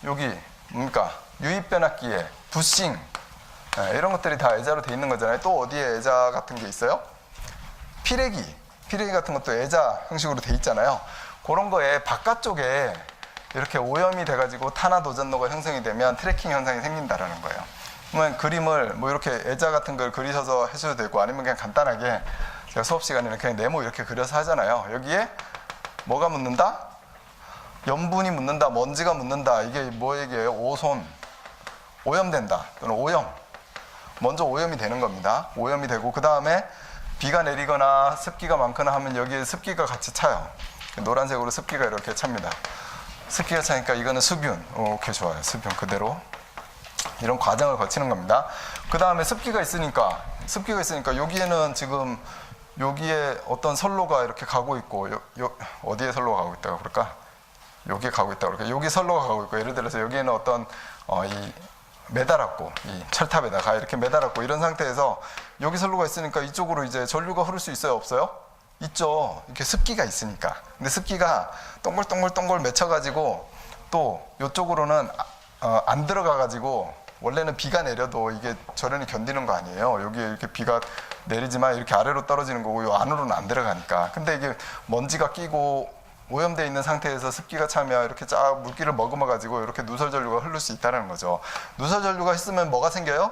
여기 뭡니까? 유입 변압기에 부싱, 이런 것들이 다 애자로 돼 있는 거잖아요. 또 어디에 애자 같은 게 있어요? 피레기 같은 것도 애자 형식으로 돼 있잖아요. 그런 거에 바깥쪽에 이렇게 오염이 돼가지고 탄화도전로가 형성이 되면 트래킹 현상이 생긴다라는 거예요. 그러면 그림을 뭐 이렇게 애자 같은 걸 그리셔서 하셔도 되고, 아니면 그냥 간단하게 제가 수업 시간에는 그냥 네모 이렇게 그려서 하잖아요. 여기에 뭐가 묻는다? 염분이 묻는다, 먼지가 묻는다. 이게 뭐 얘기예요? 오손, 오염된다 또는 오염. 먼저 오염이 되는 겁니다. 오염이 되고 그 다음에 비가 내리거나 습기가 많거나 하면 여기에 습기가 같이 차요. 노란색으로 습기가 이렇게 찹니다. 습기가 차니까 이거는 수분. 오케이, 좋아요. 수분 그대로. 이런 과정을 거치는 겁니다. 그 다음에 습기가 있으니까 여기에는 지금 여기에 어떤 선로가 이렇게 가고 있고, 어디에 선로가 가고 있다고 그럴까? 여기에 가고 있다고 그럴까? 여기 선로가 가고 있고, 예를 들어서 여기에는 어떤 매달았고, 이 철탑에다가 이렇게 매달았고, 이런 상태에서 여기 선로가 있으니까 이쪽으로 이제 전류가 흐를 수 있어요, 없어요? 있죠. 이렇게 습기가 있으니까. 근데 습기가 동글동글 맺혀가지고 또 이쪽으로는 안 들어가가지고, 원래는 비가 내려도 이게 절연이 견디는 거 아니에요. 여기에 이렇게 비가 내리지만 이렇게 아래로 떨어지는 거고, 요 안으로는 안 들어가니까. 근데 이게 먼지가 끼고 오염되어 있는 상태에서 습기가 차면 이렇게 쫙 물기를 머금어 가지고 이렇게 누설 전류가 흐를 수 있다는 거죠. 누설 전류가 있으면 뭐가 생겨요?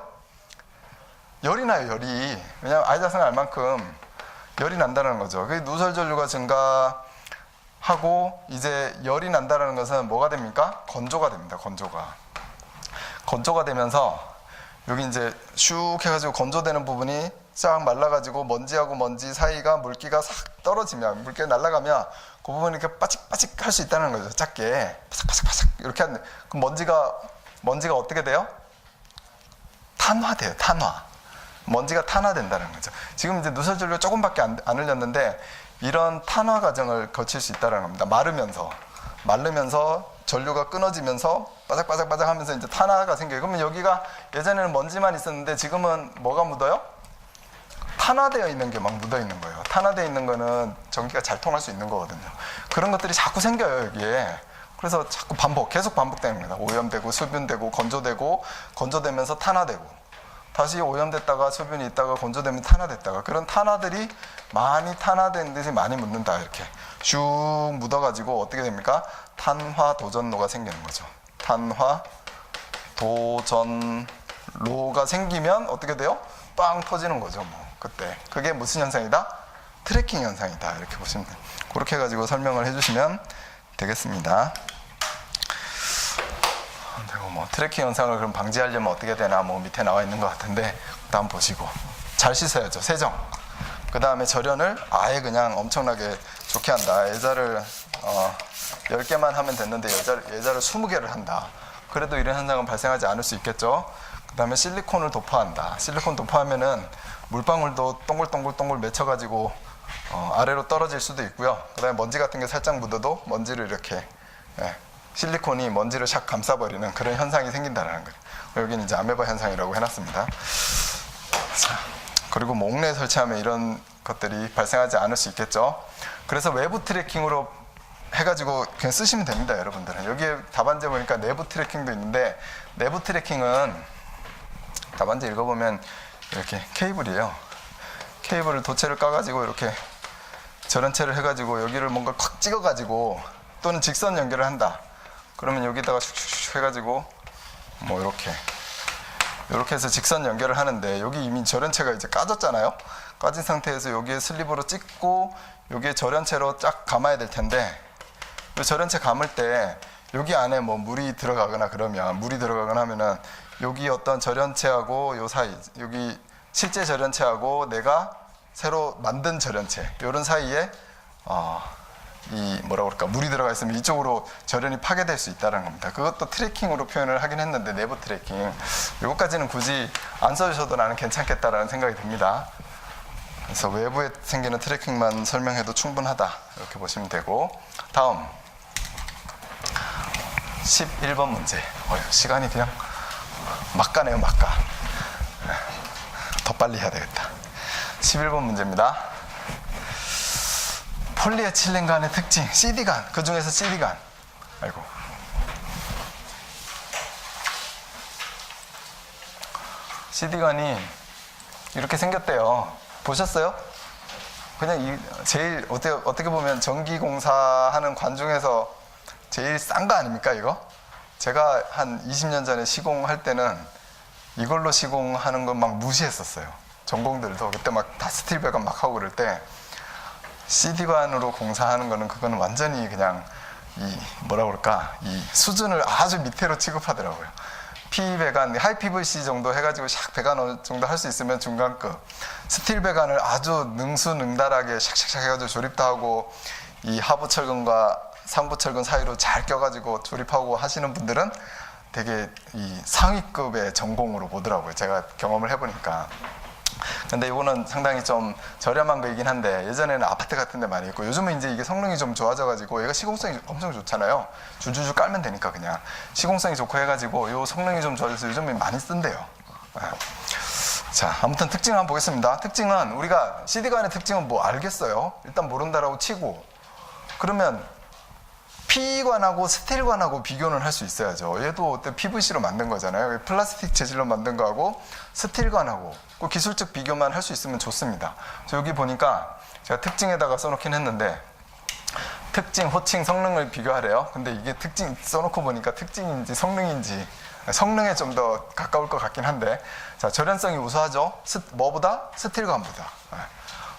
열이 나요, 열이. 왜냐하면 아이자스는 알 만큼 열이 난다는 거죠. 그 누설 전류가 증가하고 이제 열이 난다는 것은 뭐가 됩니까? 건조가 됩니다. 건조가 되면서 여기 이제 슉 해가지고 건조되는 부분이 쫙 말라가지고 먼지하고 먼지 사이가 물기가 싹 떨어지면, 물기가 날아가면 그 부분이 이렇게 빠직빠직 할 수 있다는 거죠. 작게 바삭바삭바삭 이렇게 하는데, 그럼 먼지가 어떻게 돼요? 탄화돼요. 먼지가 탄화된다는 거죠. 지금 이제 누설 전류가 조금밖에 안 흘렸는데 이런 탄화 과정을 거칠 수 있다는 겁니다. 마르면서 전류가 끊어지면서 바삭바삭바삭 하면서 이제 탄화가 생겨요. 그러면 여기가 예전에는 먼지만 있었는데 지금은 뭐가 묻어요? 탄화되어 있는 게 막 묻어 있는 거예요. 탄화되어 있는 거는 전기가 잘 통할 수 있는 거거든요. 그런 것들이 자꾸 생겨요, 여기에. 그래서 자꾸 계속 반복되는 겁니다. 오염되고 수분되고 건조되면서 탄화되고, 다시 오염됐다가 수분이 있다가 건조되면 탄화됐다가, 그런 탄화들이 많이 탄화된 듯이 많이 묻는다. 이렇게 슉 묻어가지고 어떻게 됩니까? 탄화도전로가 생기는 거죠. 탄화도전로가 생기면 어떻게 돼요? 빵 터지는 거죠. 그때 그게 무슨 현상이다? 트래킹 현상이다. 이렇게 보시면 돼요. 그렇게 해가지고 설명을 해주시면 되겠습니다. 그리고 트래킹 현상을 그럼 방지하려면 어떻게 되나 밑에 나와 있는 것 같은데, 다음 보시고 잘 씻어야죠. 세정. 그 다음에 절연을 아예 그냥 엄청나게 좋게 한다. 예자를 10개만 하면 됐는데 예자를 20개를 한다. 그래도 이런 현상은 발생하지 않을 수 있겠죠. 그 다음에 실리콘을 도포한다. 실리콘 도포하면은 물방울도 동글동글 맺혀가지고 아래로 떨어질 수도 있고요. 그 다음에 먼지 같은 게 살짝 묻어도 먼지를 이렇게 실리콘이 먼지를 샥 감싸버리는 그런 현상이 생긴다는 거예요. 여기는 이제 아메바 현상이라고 해놨습니다. 자, 그리고 옥내에 설치하면 이런 것들이 발생하지 않을 수 있겠죠. 그래서 외부 트래킹으로 해가지고 그냥 쓰시면 됩니다, 여러분들은. 여기에 답안지 보니까 내부 트래킹도 있는데, 내부 트래킹은 답안지 읽어보면 이렇게 케이블이에요. 케이블을 도체를 까가지고 이렇게 절연체를 해가지고 여기를 뭔가 콱 찍어가지고, 또는 직선 연결을 한다. 그러면 여기다가 슉슉슉 해가지고 이렇게 해서 직선 연결을 하는데, 여기 이미 절연체가 이제 까졌잖아요. 까진 상태에서 여기에 슬립으로 찍고 여기에 절연체로 쫙 감아야 될 텐데, 이 절연체 감을 때 여기 안에 물이 들어가거나 하면은 여기 어떤 절연체하고 요 사이, 여기 실제 절연체하고 내가 새로 만든 절연체, 요런 사이에 물이 들어가 있으면 이쪽으로 절연이 파괴될 수 있다는 겁니다. 그것도 트래킹으로 표현을 하긴 했는데, 내부 트래킹. 이것까지는 굳이 안 써주셔도 나는 괜찮겠다라는 생각이 듭니다. 그래서 외부에 생기는 트래킹만 설명해도 충분하다. 이렇게 보시면 되고, 다음 11번 문제. 시간이 그냥 막 가네요, 막 가. 더 빨리 해야 되겠다. 11번 문제입니다. 폴리에틸렌간의 특징, CD간, 그 중에서 CD간. CD간이 이렇게 생겼대요. 보셨어요? 그냥 제일 어떻게 보면 전기공사하는 관 중에서 제일 싼 거 아닙니까, 이거? 제가 한 20년 전에 시공할 때는 이걸로 시공하는 건 막 무시했었어요. 전공들도 그때 막 다 스틸 배관 막 하고 그럴 때, CD관으로 공사하는 거는 그거는 완전히 그냥 이 수준을 아주 밑으로 취급하더라고요. P배관, 하이 PVC 정도 해가지고 샥 배관 정도 할 수 있으면 중간급, 스틸 배관을 아주 능수능달하게 샥샥샥 해가지고 조립도 하고 이 하부 철근과 상부 철근 사이로 잘 껴가지고 조립하고 하시는 분들은 되게 이 상위급의 전공으로 보더라고요. 제가 경험을 해보니까. 근데 이거는 상당히 좀 저렴한 거이긴 한데, 예전에는 아파트 같은 데 많이 있고, 요즘은 이제 이게 성능이 좀 좋아져가지고 얘가 시공성이 엄청 좋잖아요. 줄줄줄 깔면 되니까 그냥 시공성이 좋고 해가지고 요 성능이 좀 좋아져서 요즘에 많이 쓴대요. 자, 아무튼 특징 한번 보겠습니다. 특징은 우리가 CD관의 특징은 알겠어요. 일단 모른다라고 치고, 그러면 P관하고 스틸관하고 비교는 할 수 있어야죠. 얘도 PVC로 만든 거잖아요. 플라스틱 재질로 만든 거하고 스틸관하고 그 기술적 비교만 할 수 있으면 좋습니다. 여기 보니까 제가 특징에다가 써놓긴 했는데, 특징, 호칭, 성능을 비교하래요. 근데 이게 특징 써놓고 보니까 특징인지 성능인지 성능에 좀 더 가까울 것 같긴 한데, 자, 절연성이 우수하죠. 뭐보다? 스틸감보다.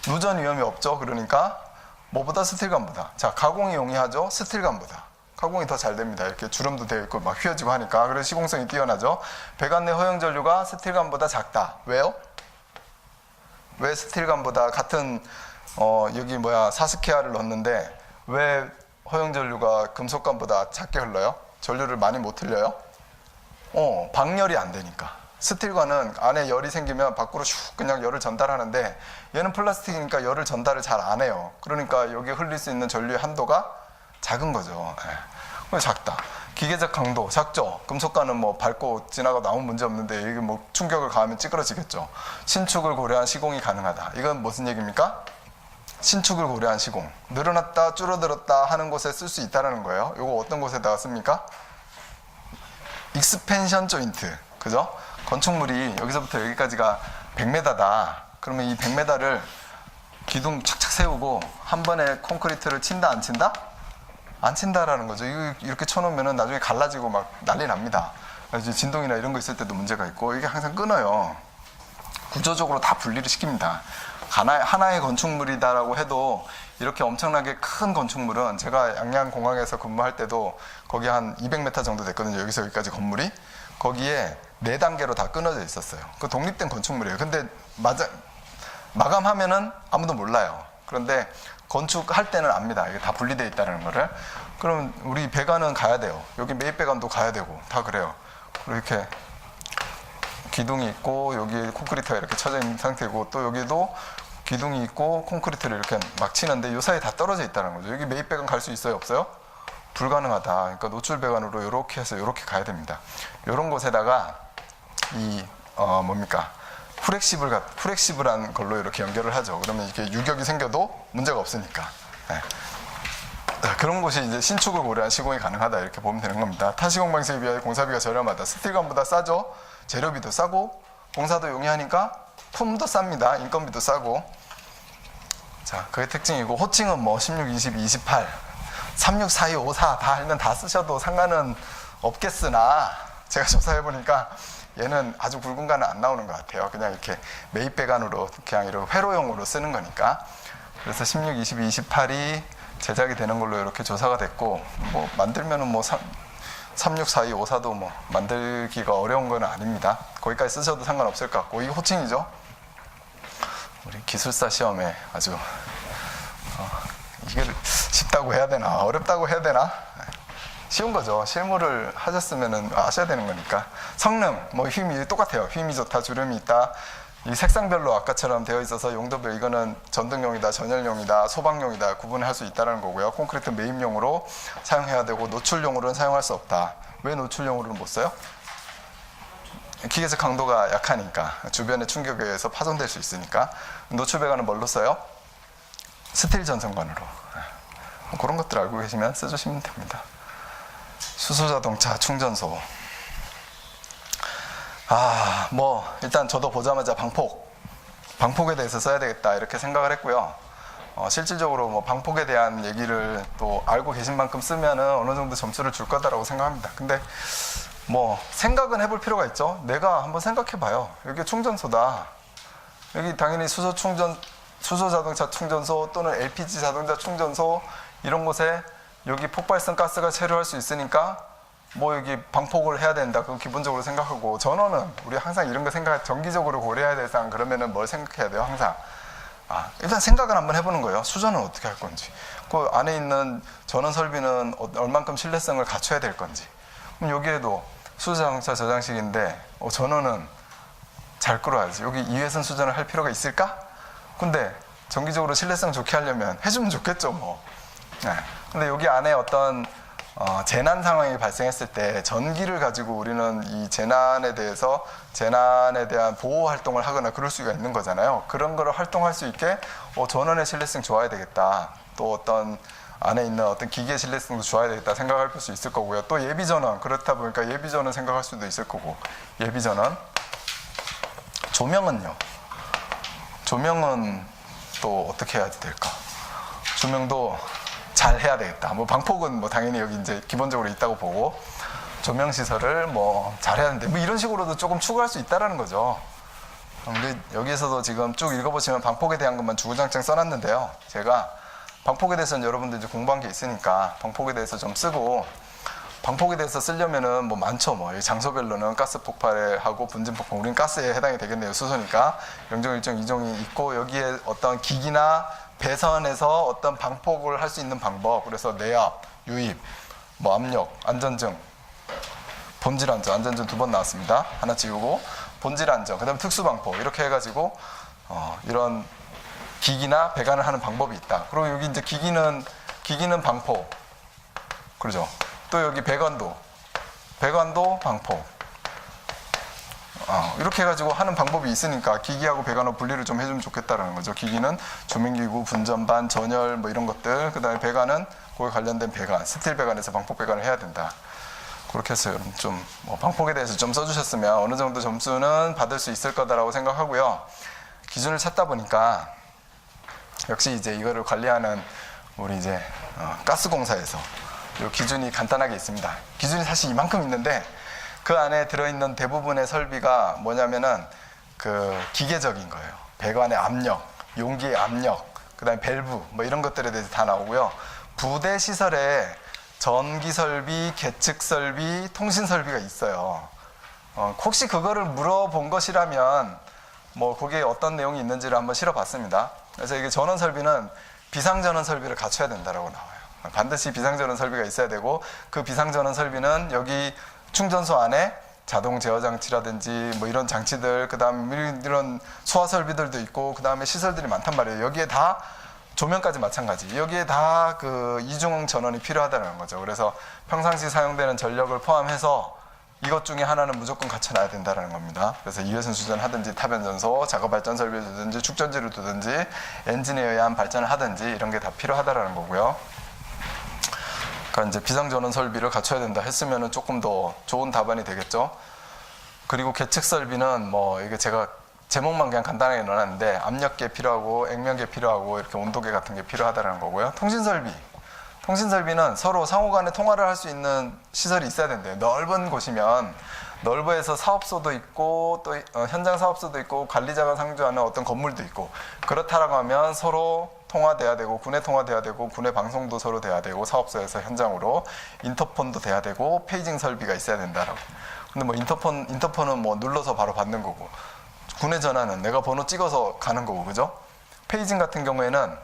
누전 위험이 없죠. 그러니까 뭐보다? 스틸감보다. 자, 가공이 용이하죠. 스틸감보다. 가공이 더 잘 됩니다. 이렇게 주름도 되어 있고 막 휘어지고 하니까. 그래서 시공성이 뛰어나죠. 배관 내 허용 전류가 스틸감보다 작다. 왜요? 왜 스틸감보다 같은 여기 사스케아를 넣었는데 왜 허용 전류가 금속감보다 작게 흘러요? 전류를 많이 못 흘려요? 방열이 안 되니까. 스틸과는 안에 열이 생기면 밖으로 슉 그냥 열을 전달하는데 얘는 플라스틱이니까 열을 전달을 잘 안 해요. 그러니까 여기에 흘릴 수 있는 전류의 한도가 작은 거죠. 왜 작다? 기계적 강도 작죠. 금속과는 뭐 밟고 지나가도 아무 문제 없는데 이게 뭐 충격을 가하면 찌그러지겠죠. 신축을 고려한 시공이 가능하다. 이건 무슨 얘기입니까? 신축을 고려한 시공. 늘어났다 줄어들었다 하는 곳에 쓸 수 있다는 거예요. 이거 어떤 곳에다가 씁니까? 익스펜션 조인트. 그죠? 건축물이 여기서부터 여기까지가 100m다. 그러면 이 100m를 기둥 착착 세우고 한 번에 콘크리트를 친다 안 친다? 안 친다라는 거죠. 이렇게 쳐놓으면 나중에 갈라지고 막 난리 납니다. 진동이나 이런 거 있을 때도 문제가 있고 이게 항상 끊어요. 구조적으로 다 분리를 시킵니다. 하나의 건축물이다라고 해도 이렇게 엄청나게 큰 건축물은 제가 양양공항에서 근무할 때도 거기 한 200m 정도 됐거든요. 여기서 여기까지 건물이. 거기에 4단계로 다 끊어져 있었어요. 그 독립된 건축물이에요. 근데 마감하면은 아무도 몰라요. 그런데 건축할 때는 압니다. 이게 다 분리되어 있다는 거를. 그럼 우리 배관은 가야 돼요. 여기 매입 배관도 가야 되고 다 그래요. 이렇게 기둥이 있고 여기 콘크리트가 이렇게 쳐져 있는 상태고 또 여기도 기둥이 있고 콘크리트를 이렇게 막 치는데 이 사이에 다 떨어져 있다는 거죠. 여기 매입 배관 갈 수 있어요? 없어요? 불가능하다. 그러니까 노출 배관으로 이렇게 해서 이렇게 가야 됩니다. 이런 곳에다가 프렉시블한 걸로 이렇게 연결을 하죠. 그러면 이렇게 유격이 생겨도 문제가 없으니까. 네. 그런 곳이 이제 신축을 고려한 시공이 가능하다 이렇게 보면 되는 겁니다. 타시공 방식에 비하여 공사비가 저렴하다. 스틸감보다 싸죠. 재료비도 싸고 공사도 용이하니까 품도 쌉니다. 인건비도 싸고. 자, 그게 특징이고 호칭은 뭐 16, 22, 28, 36, 42, 54 다 알면 다 쓰셔도 상관은 없겠으나 제가 조사해보니까 얘는 아주 굵은 가는 안 나오는 것 같아요. 그냥 이렇게 매입 배관으로 그냥 이렇게 회로용으로 쓰는 거니까. 그래서 16, 22, 28이 제작이 되는 걸로 이렇게 조사가 됐고 뭐 만들면은 뭐 36, 42, 54도 뭐 만들기가 어려운 건 아닙니다. 거기까지 쓰셔도 상관없을 것 같고. 이게 호칭이죠. 우리 기술사 시험에 아주 이게 쉽다고 해야 되나 어렵다고 해야 되나 쉬운 거죠. 실무를 하셨으면 아셔야 되는 거니까. 성능 뭐 힘이 똑같아요. 힘이 좋다, 주름이 있다. 이 색상별로 아까처럼 되어 있어서 용도별 이거는 전등용이다, 전열용이다, 소방용이다 구분할 수 있다는 거고요. 콘크리트 매입용으로 사용해야 되고 노출용으로는 사용할 수 없다. 왜 노출용으로는 못 써요? 기계적 강도가 약하니까 주변의 충격에 의해서 파손될 수 있으니까. 노출 배관은 뭘로 써요? 스틸 전선관으로. 그런 것들 알고 계시면 써주시면 됩니다. 수소자동차 충전소. 뭐 일단 저도 보자마자 방폭에 대해서 써야 되겠다 이렇게 생각을 했고요. 실질적으로 뭐 방폭에 대한 얘기를 또 알고 계신 만큼 쓰면은 어느 정도 점수를 줄 거다라고 생각합니다. 근데 뭐 생각은 해볼 필요가 있죠. 내가 한번 생각해봐요. 여기 충전소다. 여기 당연히 수소자동차 충전소 또는 LPG 자동차 충전소 이런 곳에 여기 폭발성 가스가 체류할 수 있으니까 뭐 여기 방폭을 해야 된다. 그건 기본적으로 생각하고, 전원은 우리 항상 이런 거 정기적으로 고려해야 될 사항. 그러면은 뭘 생각해야 돼요? 항상 일단 생각을 한번 해보는 거예요. 수전은 어떻게 할 건지, 그 안에 있는 전원 설비는 얼만큼 신뢰성을 갖춰야 될 건지. 그럼 여기에도 수소자동차 저장식인데 전원은 잘 끌어야지. 여기 2회선 수전을 할 필요가 있을까? 근데 정기적으로 신뢰성 좋게 하려면 해주면 좋겠죠 뭐. 근데 여기 안에 어떤 재난 상황이 발생했을 때 전기를 가지고 우리는 이 재난에 대한 보호 활동을 하거나 그럴 수가 있는 거잖아요. 그런 거를 활동할 수 있게 전원의 신뢰성 좋아야 되겠다. 또 어떤 안에 있는 어떤 기계 신뢰성도 좋아야 되겠다 생각할 수 있을 거고요. 또 예비전원, 그렇다 보니까 예비전원 생각할 수도 있을 거고. 예비전원. 조명은요? 조명은 또 어떻게 해야 될까? 조명도 잘 해야 되겠다. 뭐 방폭은 뭐 당연히 여기 이제 기본적으로 있다고 보고 조명 시설을 뭐 잘 해야 되는데 뭐 이런 식으로도 조금 추구할 수 있다라는 거죠. 근데 여기에서도 지금 쭉 읽어보시면 방폭에 대한 것만 주구장창 써놨는데요. 제가 방폭에 대해서는 여러분들 이제 공부한 게 있으니까 방폭에 대해서 좀 쓰고, 방폭에 대해서 쓰려면은 뭐 많죠. 뭐 장소별로는 가스 폭발에 하고 분진 폭발, 우린 가스에 해당이 되겠네요. 수소니까 영종, 일종, 이종이 있고, 여기에 어떤 기기나 배선에서 어떤 방폭을 할 수 있는 방법, 그래서 내압, 유입, 뭐 압력, 안전증, 본질 안전, 안전증 2번 나왔습니다. 하나 지우고 본질 안전, 그다음 특수 방폭, 이렇게 해가지고 이런 기기나 배관을 하는 방법이 있다. 그리고 여기 이제 기기는 방폭, 그러죠. 또 여기 배관도 방폭. 이렇게 해가지고 하는 방법이 있으니까 기기하고 배관하고 분리를 좀 해주면 좋겠다라는 거죠. 기기는 조명기구, 분전반, 전열 뭐 이런 것들, 그 다음에 배관은 그거에 관련된 배관, 스틸 배관에서 방폭 배관을 해야 된다. 그렇게 해서 여러분 좀 방폭에 대해서 좀 써주셨으면 어느 정도 점수는 받을 수 있을 거다라고 생각하고요. 기준을 찾다 보니까 역시 이제 이거를 관리하는 우리 이제 가스공사에서 이 기준이 간단하게 있습니다. 기준이 사실 이만큼 있는데 그 안에 들어있는 대부분의 설비가 뭐냐면은 그 기계적인 거예요. 배관의 압력, 용기의 압력, 그 다음에 밸브 뭐 이런 것들에 대해서 다 나오고요. 부대 시설에 전기 설비, 계측 설비, 통신 설비가 있어요. 혹시 그거를 물어본 것이라면 뭐 거기에 어떤 내용이 있는지를 한번 실어봤습니다. 그래서 이게 전원 설비는 비상전원 설비를 갖춰야 된다라고 나와요. 반드시 비상전원 설비가 있어야 되고, 그 비상전원 설비는 여기 충전소 안에 자동 제어 장치라든지 뭐 이런 장치들, 그 다음 이런 소화 설비들도 있고, 그 다음에 시설들이 많단 말이에요. 여기에 다 조명까지 마찬가지. 여기에 다 그 이중 전원이 필요하다는 거죠. 그래서 평상시 사용되는 전력을 포함해서 이것 중에 하나는 무조건 갖춰놔야 된다는 겁니다. 그래서 이회선 수전 하든지 타변전소, 작업발전 설비를 두든지 축전지를 두든지 엔진에 의한 발전을 하든지 이런 게 다 필요하다는 거고요. 그러니까 이제 비상전원 설비를 갖춰야 된다 했으면은 조금 더 좋은 답안이 되겠죠. 그리고 계측 설비는 뭐 이게 제가 제목만 그냥 간단하게 넣어놨는데 압력계 필요하고 액면계 필요하고 이렇게 온도계 같은 게 필요하다는 거고요. 통신설비는 서로 상호간에 통화를 할 수 있는 시설이 있어야 된대요. 넓은 곳이면 넓어에서 사업소도 있고 또 현장 사업소도 있고 관리자가 상주하는 어떤 건물도 있고, 그렇다라고 하면 서로 통화돼야 되고 군에 통화돼야 되고 군의 방송도 서로 돼야 되고 사업소에서 현장으로 인터폰도 돼야 되고 페이징 설비가 있어야 된다라고. 근데 뭐 인터폰은 뭐 눌러서 바로 받는 거고, 군의 전화는 내가 번호 찍어서 가는 거고, 그죠? 페이징 같은 경우에는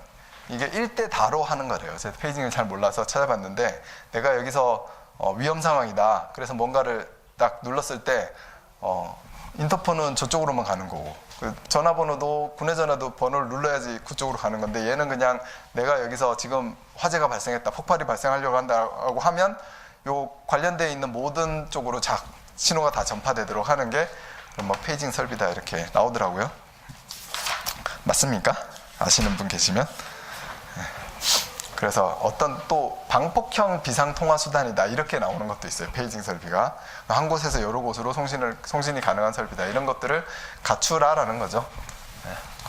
이게 1대 다로 하는 거래요. 제가 페이징을 잘 몰라서 찾아봤는데, 내가 여기서 위험 상황이다. 그래서 뭔가를 딱 눌렀을 때 인터폰은 저쪽으로만 가는 거고, 그 전화번호도 군의 전화도 번호를 눌러야지 그쪽으로 가는 건데, 얘는 그냥 내가 여기서 지금 화재가 발생했다, 폭발이 발생하려고 한다고 하면 요 관련되어 있는 모든 쪽으로 신호가 다 전파되도록 하는 게 뭐 페이징 설비다 이렇게 나오더라고요. 맞습니까? 아시는 분 계시면? 그래서 어떤 또 방폭형 비상통화 수단이다 이렇게 나오는 것도 있어요. 페이징 설비가 한 곳에서 여러 곳으로 송신이 가능한 설비다, 이런 것들을 갖추라라는 거죠.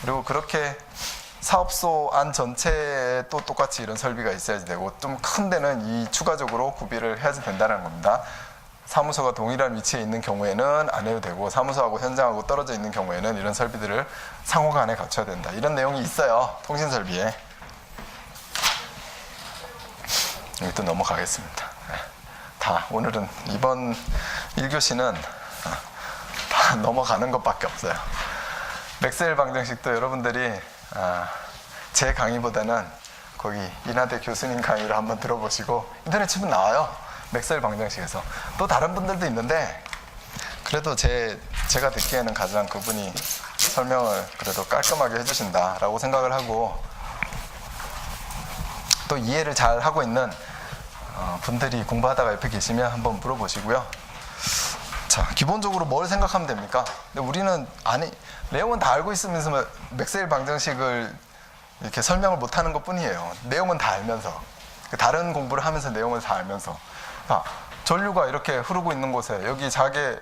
그리고 그렇게 사업소 안 전체에 또 똑같이 이런 설비가 있어야지 되고, 좀 큰 데는 이 추가적으로 구비를 해야지 된다는 겁니다. 사무소가 동일한 위치에 있는 경우에는 안 해도 되고, 사무소하고 현장하고 떨어져 있는 경우에는 이런 설비들을 상호간에 갖춰야 된다, 이런 내용이 있어요. 통신 설비에. 여기 또 넘어가겠습니다. 다 오늘은 이번 1교시는 다 넘어가는 것밖에 없어요. 맥스웰 방정식도 여러분들이 제 강의보다는 거기 인하대 교수님 강의를 한번 들어보시고, 인터넷 치면 나와요. 맥스웰 방정식에서. 또 다른 분들도 있는데 그래도 제가 듣기에는 가장 그분이 설명을 그래도 깔끔하게 해주신다라고 생각을 하고, 또 이해를 잘 하고 있는 분들이 공부하다가 옆에 계시면 한번 물어보시고요. 자, 기본적으로 뭘 생각하면 됩니까? 근데 우리는 내용은 다 알고 있으면서 맥스웰 방정식을 이렇게 설명을 못하는 것 뿐이에요. 내용은 다 알면서, 다른 공부를 하면서 내용을 다 알면서. 전류가 이렇게 흐르고 있는 곳에 여기 자개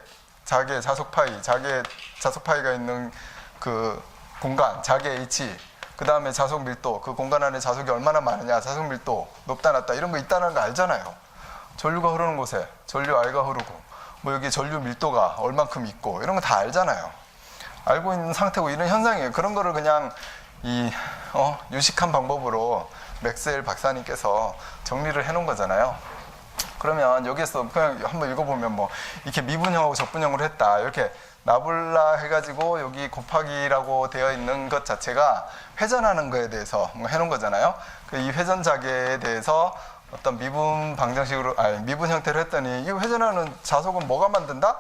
자석 파이가 있는 그 공간, 자개 H, 그 다음에 자속 밀도, 그 공간 안에 자속이 얼마나 많으냐, 자속 밀도 높다 낮다 이런 거 있다는 거 알잖아요. 전류가 흐르는 곳에 전류 I가 흐르고 뭐 여기 전류 밀도가 얼만큼 있고 이런 거 다 알잖아요. 알고 있는 상태고 이런 현상이에요. 그런 거를 그냥 유식한 방법으로 맥스웰 박사님께서 정리를 해놓은 거잖아요. 그러면 여기에서 그냥 한번 읽어보면 뭐 이렇게 미분형하고 적분형으로 했다. 이렇게 나블라 해가지고 여기 곱하기라고 되어 있는 것 자체가 회전하는 거에 대해서 뭐 해놓은 거잖아요. 이 회전 자계에 대해서 어떤 미분 방정식으로, 미분 형태로 했더니 이 회전하는 자속은 뭐가 만든다?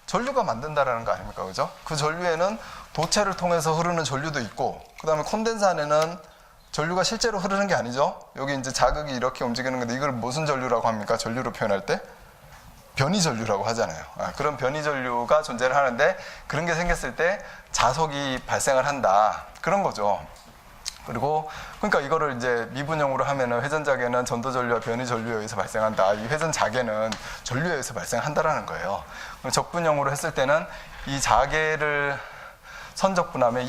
전류가 만든다라는 거 아닙니까? 그죠? 그 전류에는 도체를 통해서 흐르는 전류도 있고, 그 다음에 콘덴서 안에는 전류가 실제로 흐르는 게 아니죠. 여기 이제 자극이 이렇게 움직이는 건데 이걸 무슨 전류라고 합니까? 전류로 표현할 때? 변이 전류라고 하잖아요. 그런 변이 전류가 존재를 하는데 그런 게 생겼을 때 자속이 발생을 한다. 그런 거죠. 그리고 그러니까 이거를 이제 미분형으로 하면은 회전 자계는 전도 전류와 변이 전류에 의해서 발생한다. 이 회전 자계는 전류에 의해서 발생한다라는 거예요. 적분형으로 했을 때는 이 자계를 선적분하면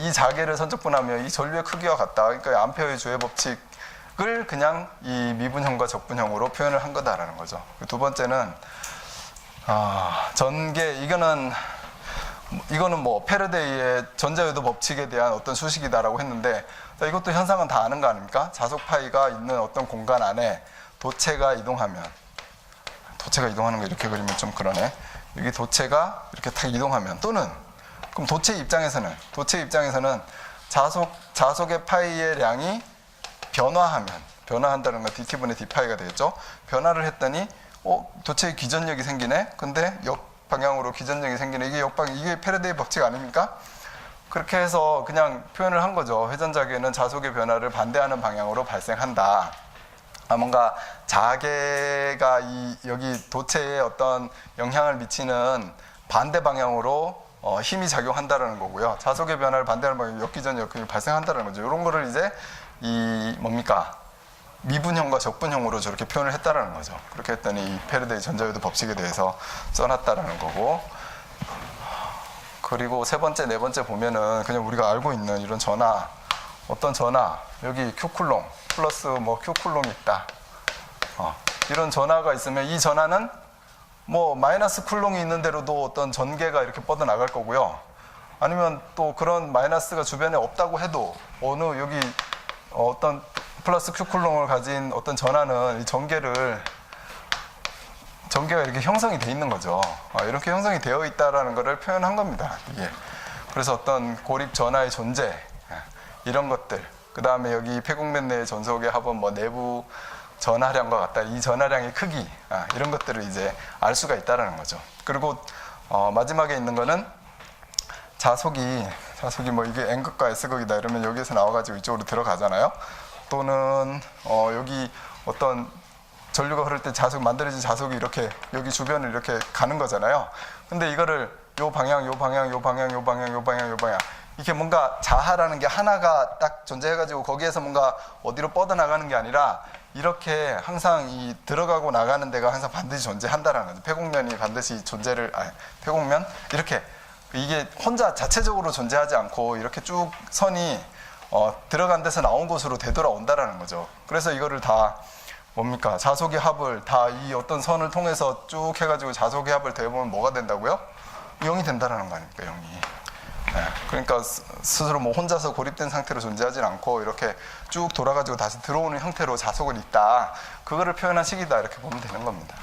이 전류의 크기와 같다. 그러니까 암페어의 주의 법칙을 그냥 이 미분형과 적분형으로 표현을 한 거다라는 거죠. 두 번째는 전개, 이거는 뭐 페르데이의 전자유도 법칙에 대한 어떤 수식이다라고 했는데 이것도 현상은 다 아는 거 아닙니까? 자속 파이가 있는 어떤 공간 안에 도체가 이동하는 거 이렇게 그리면 좀 그러네. 여기 도체가 이렇게 탁 이동하면 또는 그럼 도체 입장에서는 자속의 파이의 량이 변화한다는 건 dt분의 d파이가 되겠죠. 변화를 했더니 도체의 기전력이 생기네. 근데 역방향으로 기전력이 생기네. 이게 페르데이 법칙 아닙니까? 그렇게 해서 그냥 표현을 한 거죠. 회전 자계는 자속의 변화를 반대하는 방향으로 발생한다. 뭔가 자계가 여기 도체에 어떤 영향을 미치는 반대 방향으로 힘이 작용한다라는 거고요. 자속의 변화를 반대하는 방향, 역기전 역행이 발생한다는 거죠. 이런 거를 이제 미분형과 적분형으로 저렇게 표현을 했다라는 거죠. 그렇게 했더니 이 페르데이 전자유도 법칙에 대해서 써놨다라는 거고. 그리고 세 번째, 네 번째 보면은 그냥 우리가 알고 있는 이런 전하, 어떤 전하, 여기 Q쿨롱 플러스 뭐 Q쿨롱이 있다. 이런 전하가 있으면 이 전하는 뭐 마이너스 쿨롱이 있는 대로도 어떤 전개가 이렇게 뻗어나갈 거고요. 아니면 또 그런 마이너스가 주변에 없다고 해도 여기 어떤 플러스 Q쿨롱을 가진 어떤 전하는 이 전개가 이렇게 형성이 돼 있는 거죠. 이렇게 형성이 되어 있다라는 것을 표현한 겁니다. 이게. 그래서 어떤 고립 전하의 존재, 이런 것들, 그 다음에 여기 폐곡면 내의 전속의 합은 뭐 내부 전하량과 같다. 이 전하량의 크기, 이런 것들을 이제 알 수가 있다라는 거죠. 그리고 마지막에 있는 거는 자속이 뭐 이게 N극과 S극이다 이러면 여기에서 나와가지고 이쪽으로 들어가잖아요. 또는 여기 어떤 전류가 흐를 때 만들어진 자속이 이렇게 여기 주변을 이렇게 가는 거잖아요. 근데 이거를 요 방향 이렇게 뭔가 자하라는 게 하나가 딱 존재해가지고 거기에서 뭔가 어디로 뻗어나가는 게 아니라 이렇게 항상 이 들어가고 나가는 데가 항상 반드시 존재한다라는 거죠. 폐곡면이 반드시 폐곡면 이렇게 이게 혼자 자체적으로 존재하지 않고 이렇게 쭉 선이 들어간 데서 나온 곳으로 되돌아온다라는 거죠. 그래서 이거를 다 자속의 합을 다 이 어떤 선을 통해서 쭉 해가지고 자속의 합을 대보면 뭐가 된다고요? 0이 된다라는 거 아닙니까? 0이. 그러니까 스스로 뭐 혼자서 고립된 상태로 존재하지 않고 이렇게 쭉 돌아가지고 다시 들어오는 형태로 자속은 있다. 그거를 표현한 식이다 이렇게 보면 되는 겁니다.